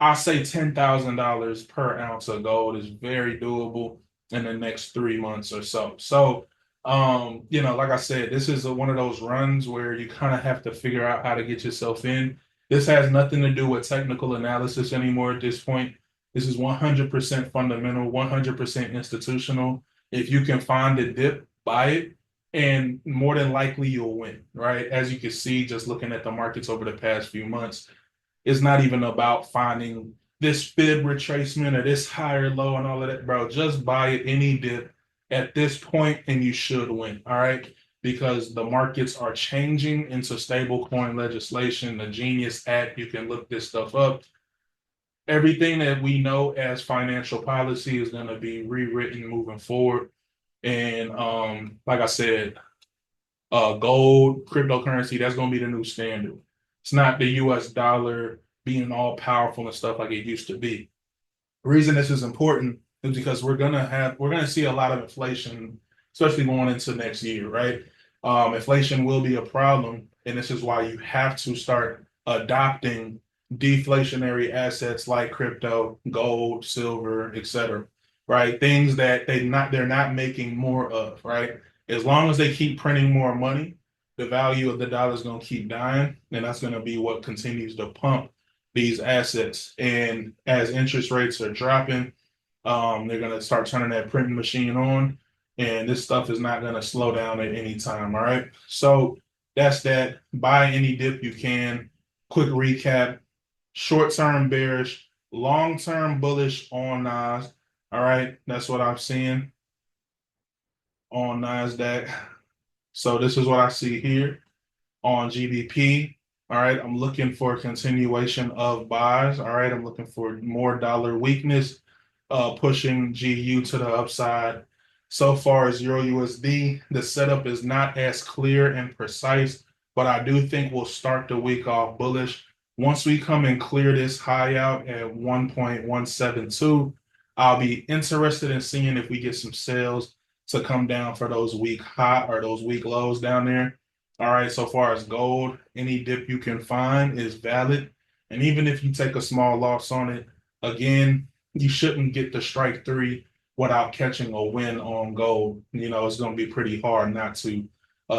A: I say $10,000 per ounce of gold is very doable in the next 3 months or so. So, like I said, this is one of those runs where you kind of have to figure out how to get yourself in. This has nothing to do with technical analysis anymore at this point. This is 100% fundamental, 100% institutional. If you can find a dip, buy it, and more than likely you'll win, right? As you can see, just looking at the markets over the past few months, it's not even about finding this fib retracement or this higher low and all of that, bro. Just buy it any dip at this point and you should win. All right. Because the markets are changing into stable coin legislation, the Genius Act. You can look this stuff up. Everything that we know as financial policy is going to be rewritten moving forward. And like I said, gold, cryptocurrency, that's going to be the new standard. It's not the US dollar being all powerful and stuff like it used to be. The reason this is important is because we're gonna see a lot of inflation, especially going into next year, right? Inflation will be a problem, and this is why you have to start adopting deflationary assets like crypto, gold, silver, etc. Right? Things that they're not making more of, right? As long as they keep printing more money, the value of the dollar is going to keep dying, and that's going to be what continues to pump these assets. And as interest rates are dropping, they're going to start turning that printing machine on, and this stuff is not going to slow down at any time. All right. So that's that. Buy any dip you can. Quick recap: short term bearish, long term bullish on Nas. All right. That's what I'm seeing on NASDAQ. So this is what I see here on GBP. All right, I'm looking for a continuation of buys. All right, I'm looking for more dollar weakness, pushing GU to the upside. So far as Euro USD, the setup is not as clear and precise, but I do think we'll start the week off bullish. Once we come and clear this high out at 1.172, I'll be interested in seeing if we get some sales to come down for those weak high or those weak lows down there. All right, so far as gold, any dip you can find is valid. And even if you take a small loss on it, again, you shouldn't get the strike three without catching a win on gold. It's going to be pretty hard not to.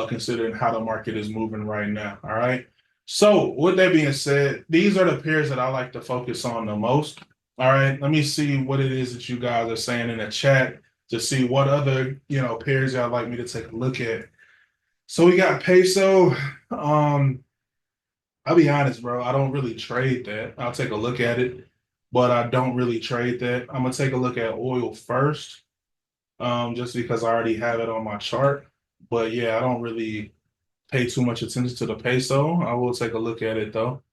A: considering how the market is moving right now. All right. So, with that being said, these are the pairs that I like to focus on the most. All right. Let me see what it is that you guys are saying in the chat to see what other, pairs y'all like me to take a look at. So we got peso. Um, I'll be honest, bro. I don't really trade that. I'll take a look at it, but I don't really trade that. I'm gonna take a look at oil first, just because I already have it on my chart. But yeah, I don't really pay too much attention to the peso. I will take a look at it though.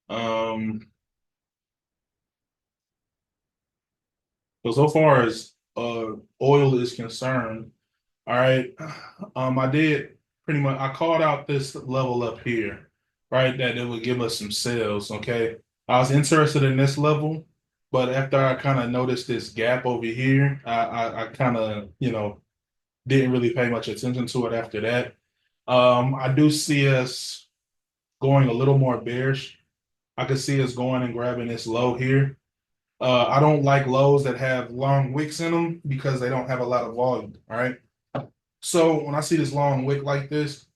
A: Um, so far as oil is concerned, all right. I did pretty much I called out this level up here, right? That it would give us some sales. Okay. I was interested in this level, but after I kind of noticed this gap over here, I kind of, didn't really pay much attention to it after that. I do see us going a little more bearish. I could see us going and grabbing this low here. I don't like lows that have long wicks in them because they don't have a lot of volume. All right. So when I see this long wick like this,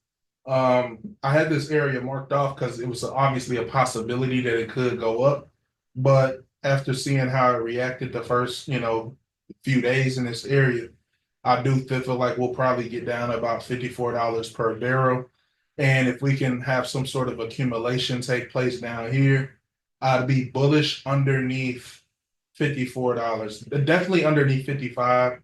A: I had this area marked off because it was obviously a possibility that it could go up. But after seeing how it reacted the first, few days in this area, I do feel like we'll probably get down to about $54 per barrel. And if we can have some sort of accumulation take place down here, I'd be bullish underneath $54. Definitely underneath 55.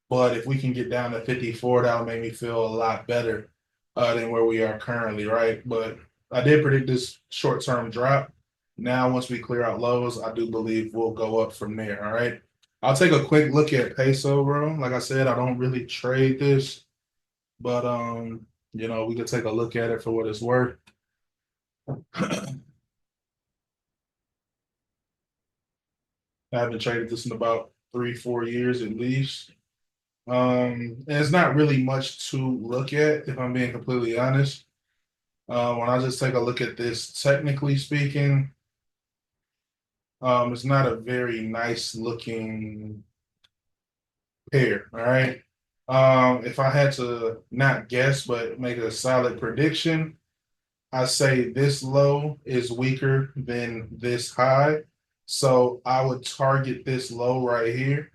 A: But if we can get down to 54, that'll make me feel a lot better than where we are currently, right? But I did predict this short-term drop. Now, once we clear out lows, I do believe we'll go up from there. All right. I'll take a quick look at peso, bro. Like I said, I don't really trade this, but we could take a look at it for what it's worth. I haven't traded this in about 3, 4 years at least. And it's not really much to look at, if I'm being completely honest. When I just take a look at this, technically speaking, it's not a very nice looking pair. All right. If I had to not guess, but make a solid prediction, I say this low is weaker than this high. So I would target this low right here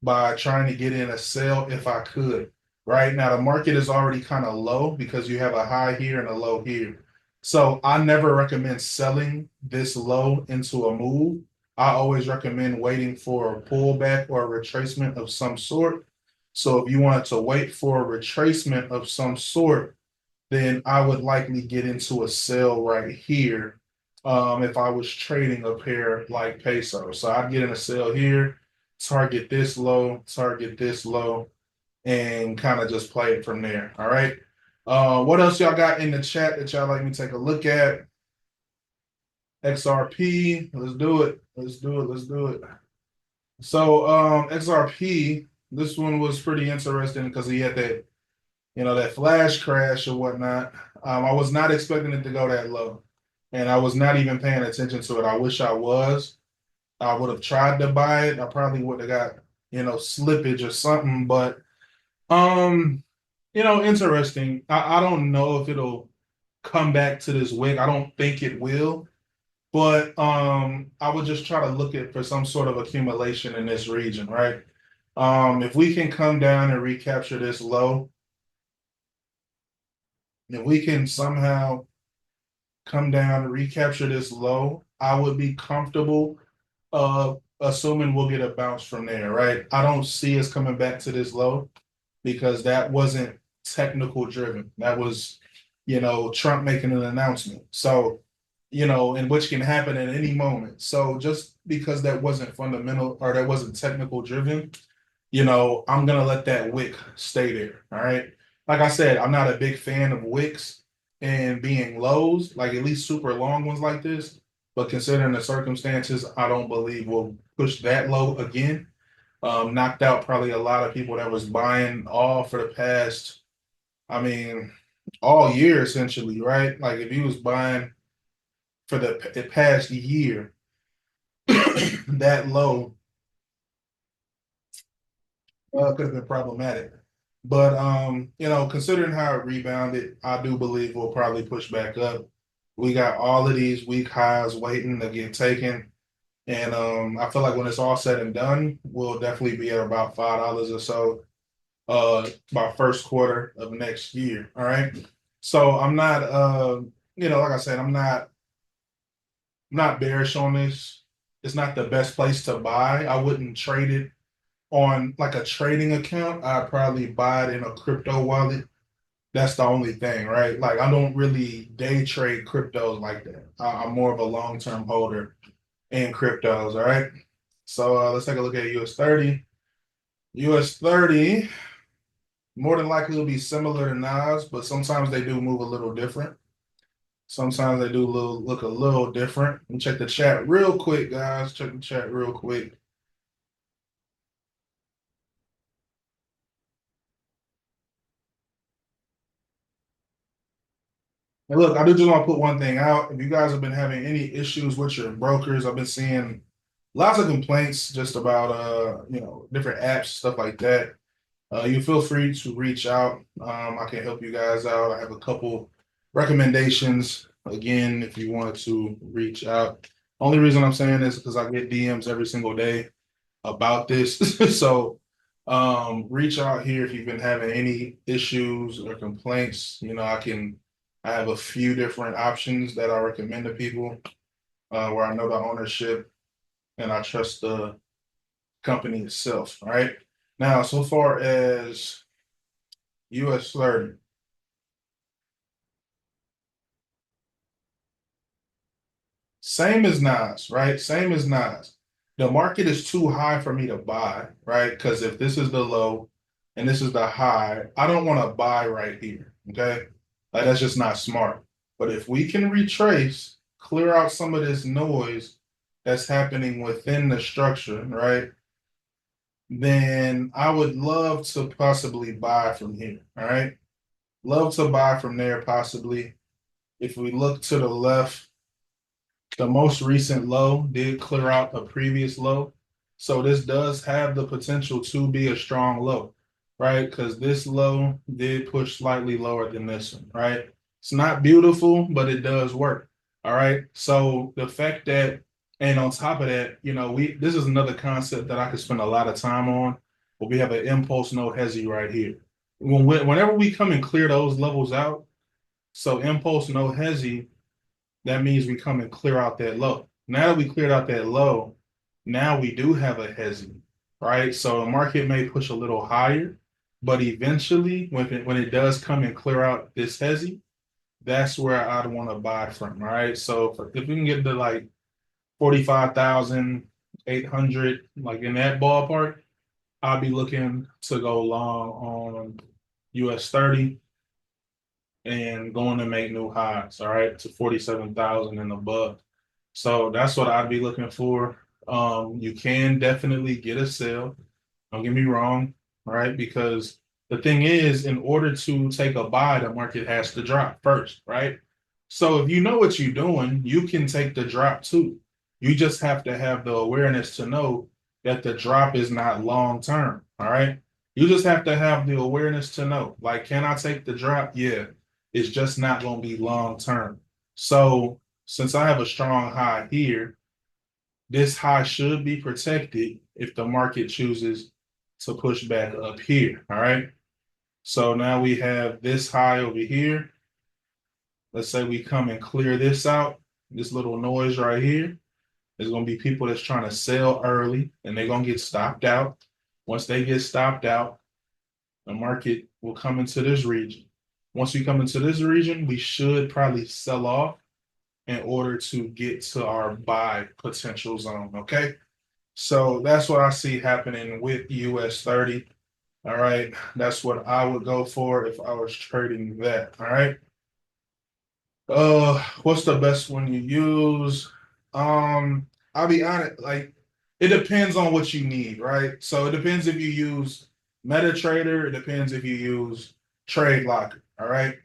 A: by trying to get in a sell if I could. Right now, the market is already kind of low because you have a high here and a low here. So I never recommend selling this low into a move. I always recommend waiting for a pullback or a retracement of some sort. So if you wanted to wait for a retracement of some sort, then I would likely get into a sell right here if I was trading a pair like peso. So I'd get in a sell here, target this low, and kind of just play it from there. All right. What else y'all got in the chat that y'all like me to take a look at? XRP. Let's do it. Let's do it. Let's do it. So XRP, this one was pretty interesting because he had that flash crash or whatnot. I was not expecting it to go that low, and I was not even paying attention to it. I wish I was. I would have tried to buy it. I probably would have got, slippage or something, but interesting. I don't know if it'll come back to this wick. I don't think it will, but I would just try to look at for some sort of accumulation in this region, right? If we can come down and recapture this low, if we can somehow come down and recapture this low, I would be comfortable assuming we'll get a bounce from there, right? I don't see us coming back to this low because that wasn't technical driven. That was, Trump making an announcement. So, and which can happen at any moment. So just because that wasn't fundamental or that wasn't technical driven, I'm gonna let that wick stay there. All right. Like I said, I'm not a big fan of wicks and being lows, like at least super long ones like this. But considering the circumstances, I don't believe we'll push that low again. Knocked out probably a lot of people that was buying all for the past, I mean, all year essentially, right? Like if he was buying for the past year that low could have been problematic. But considering how it rebounded, I do believe we'll probably push back up. We got all of these weak highs waiting to get taken. And I feel like when it's all said and done, we'll definitely be at about $5 or so by first quarter of next year. All right. So I'm not like I said, I'm not bearish on this. It's not the best place to buy. I wouldn't trade it on like a trading account. I'd probably buy it in a crypto wallet. That's the only thing, right? Like I don't really day trade cryptos like that. I'm more of a long-term holder in cryptos, all right? So let's take a look at US 30. US 30 more than likely will be similar to Nas, but sometimes they do move a little different. Sometimes they do look a little different. Let me check the chat real quick, guys. Check the chat real quick. And look, I do just want to put one thing out. If you guys have been having any issues with your brokers, I've been seeing lots of complaints just about different apps, stuff like that. You feel free to reach out. I can help you guys out. I have a couple recommendations. Again, if you wanted to reach out. Only reason I'm saying this is because I get DMs every single day about this. So reach out here if you've been having any issues or complaints. I have a few different options that I recommend to people where I know the ownership and I trust the company itself. All right. Now, so far as US 30, same as Nas, right? Same as Nas. The market is too high for me to buy, right? Because if this is the low and this is the high, I don't want to buy right here. Okay. Like that's just not smart. But if we can retrace, clear out some of this noise that's happening within the structure, right? Then I would love to possibly buy from here. All right. Love to buy from there possibly. If we look to the left, the most recent low did clear out a previous low. So this does have the potential to be a strong low, right? Because this low did push slightly lower than this one, right? It's not beautiful, but it does work. All right. So the fact that, and on top of that, this is another concept that I could spend a lot of time on, but we have an impulse no hesi right here. Whenever we come and clear those levels out, so impulse no hesi, that means we come and clear out that low. Now that we cleared out that low, now we do have a hesi, right? So the market may push a little higher, but eventually, when it does come and clear out this hesi, that's where I'd want to buy from, all right? So if we can get to like 45,800, like in that ballpark, I'll be looking to go long on US 30 and going to make new highs, all right, to 47,000 and above. So that's what I'd be looking for. You can definitely get a sale. Don't get me wrong, all right? Because the thing is, in order to take a buy, the market has to drop first, right? So if you know what you're doing, you can take the drop too. You just have to have the awareness to know that the drop is not long term, all right? You just have to have the awareness to know, like, can I take the drop? Yeah, it's just not going to be long term. So since I have a strong high here, this high should be protected if the market chooses to push back up here. All right. So now we have this high over here. Let's say we come and clear this out, this little noise right here. There's going to be people that's trying to sell early and they're going to get stopped out. Once they get stopped out, the market will come into this region. Once we come into this region, we should probably sell off in order to get to our buy potential zone. Okay. So that's what I see happening with US 30. All right. That's what I would go for if I was trading that. All right. What's the best one you use? I'll be honest, like it depends on what you need, right? So it depends if you use MetaTrader, it depends if you use Trade Locker. All right.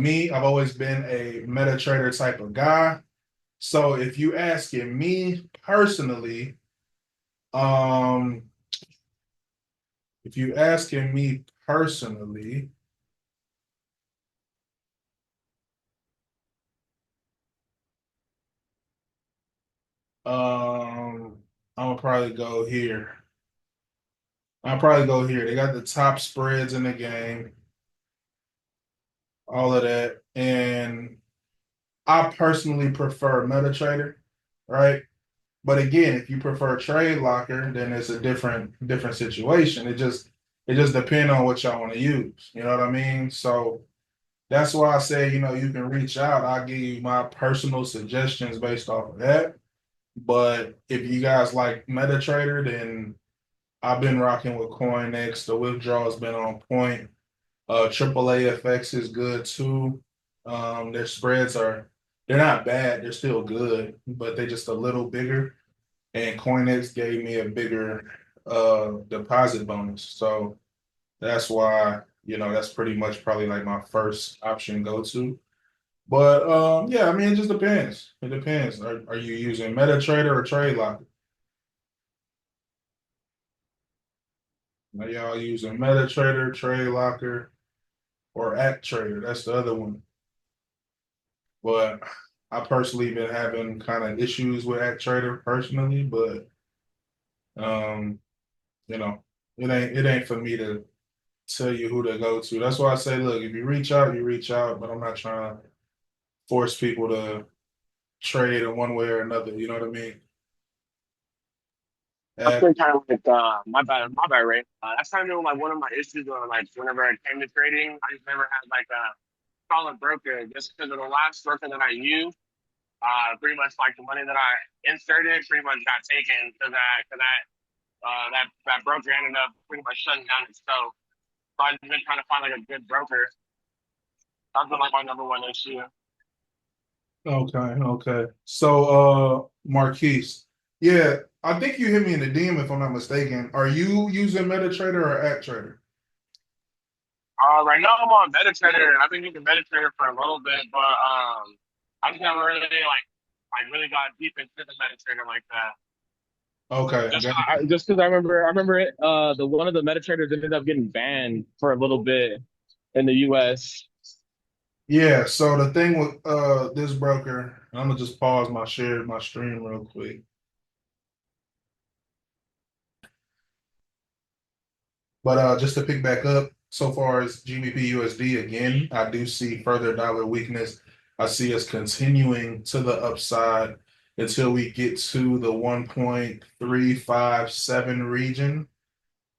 A: Me, I've always been a MetaTrader type of guy. So if you asking me personally, um, if you asking me personally, I would probably go here. I'll probably go here. They got the top spreads in the game, all of that. And I personally prefer MetaTrader, right? But again, if you prefer Trade Locker, then it's a different situation. It just depends on what y'all want to use. You know what I mean? So that's why I say, you can reach out. I'll give you my personal suggestions based off of that. But if you guys like MetaTrader, then I've been rocking with CoinX. The withdrawal has been on point. AAA FX is good too. Their spreads they're not bad. They're still good, but they're just a little bigger. And CoinX gave me a bigger deposit bonus. So that's why, that's pretty much probably like my first option go to. But yeah, I mean, it just depends. It depends. Are you using MetaTrader or TradeLocker? Are y'all using MetaTrader, TradeLocker, or ActTrader? That's the other one. But I personally been having kind of issues with ActTrader personally, but um, you know, it ain't for me to tell you who to go to. That's why I say, look, if you reach out, you reach out, but I'm not trying to force people to trade in one way or another. You know what I mean?
B: I'm
A: Uh,
B: still kind of like my bad, Ray. That's kind of like one of my issues on like whenever it came to trading, I just never had like a solid broker just because of the last broker that I used. Pretty much like the money that I inserted pretty much got taken to that broker ended up pretty much shutting down itself. So I've been trying to find like a good broker. That's been like my number one issue.
A: okay, okay. So, Marquise, yeah, I think you hit me in the DM if I'm not mistaken. Are you using MetaTrader or ActTrader?
B: Right now I'm on MetaTrader. I've been using MetaTrader for a little bit, but I've never really like really got deep into the MetaTrader like that.
A: Okay,
B: Just
A: got
B: just because I remember it, the one of the MetaTraders ended up getting banned for a little bit in the U.S.
A: yeah. So the thing with this broker, I'm gonna just pause my stream real quick. But just to pick back up, so far as GBP USD, again, I do see further dollar weakness. I see us continuing to the upside until we get to the 1.357 region,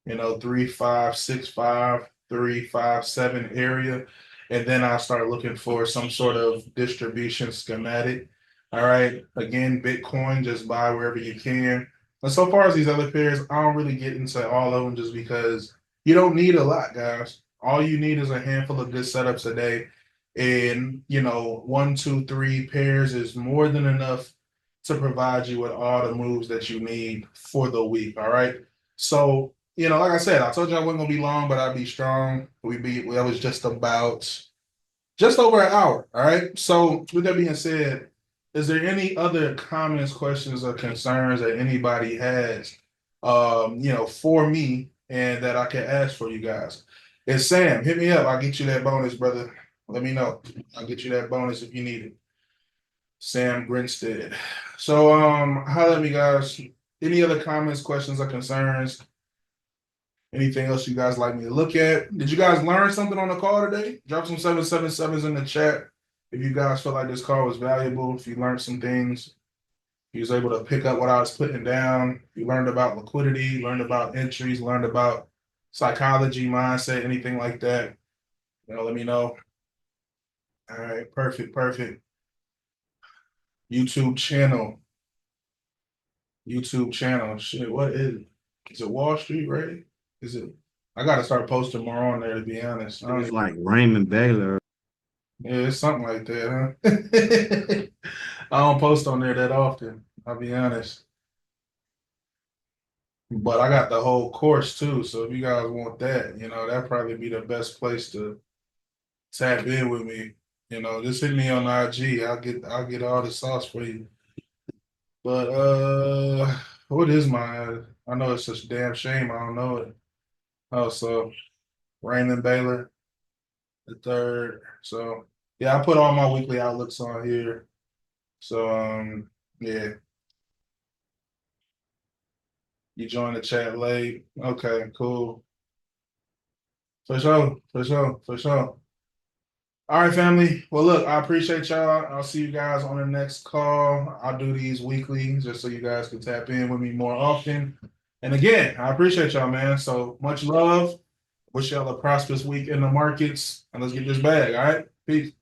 A: 3565, 357 area. And then I'll start looking for some sort of distribution schematic. All right. Again, Bitcoin, just buy wherever you can. And so far as these other pairs, I don't really get into all of them just because you don't need a lot, guys. All you need is a handful of good setups a day. And, one, two, three pairs is more than enough to provide you with all the moves that you need for the week. All right. So, like I said, I told you I wasn't gonna be long, but I'd be strong. That was just over an hour. All right. So with that being said, is there any other comments, questions, or concerns that anybody has for me and that I can ask for you guys? And Sam, hit me up. I'll get you that bonus, brother. Let me know. I'll get you that bonus if you need it. Sam Grinstead. So holla at me guys. Any other comments, questions, or concerns? Anything else you guys like me to look at? Did you guys learn something on the call today? Drop some 777s in the chat if you guys feel like this call was valuable, if you learned some things, you was able to pick up what I was putting down, you learned about liquidity, learned about entries, learned about psychology, mindset, anything like that. Let me know. All right, perfect, perfect. YouTube channel. YouTube channel. Shit, what is it? Is it Wall Street Ray? Is it? I gotta start posting more on there to be honest. I
C: It
A: don't
C: was
A: even.
C: like Raymond Baylor.
A: Yeah, it's something like that, huh? I don't post on there that often, I'll be honest. But I got the whole course too. So if you guys want that, that'd probably be the best place to tap in with me. Just hit me on IG. I'll get all the sauce for you. But what is my I know it's such a damn shame I don't know it. Oh, so Raymond Baylor, the third. So yeah, I put all my weekly outlooks on here. So yeah, you joined the chat late. Okay, cool. For sure, for sure, for sure. All right, family. Well, look, I appreciate y'all. I'll see you guys on the next call. I'll do these weekly just so you guys can tap in with me more often. And again, I appreciate y'all, man. So much love. Wish y'all a prosperous week in the markets. And let's get this bag. All right. Peace.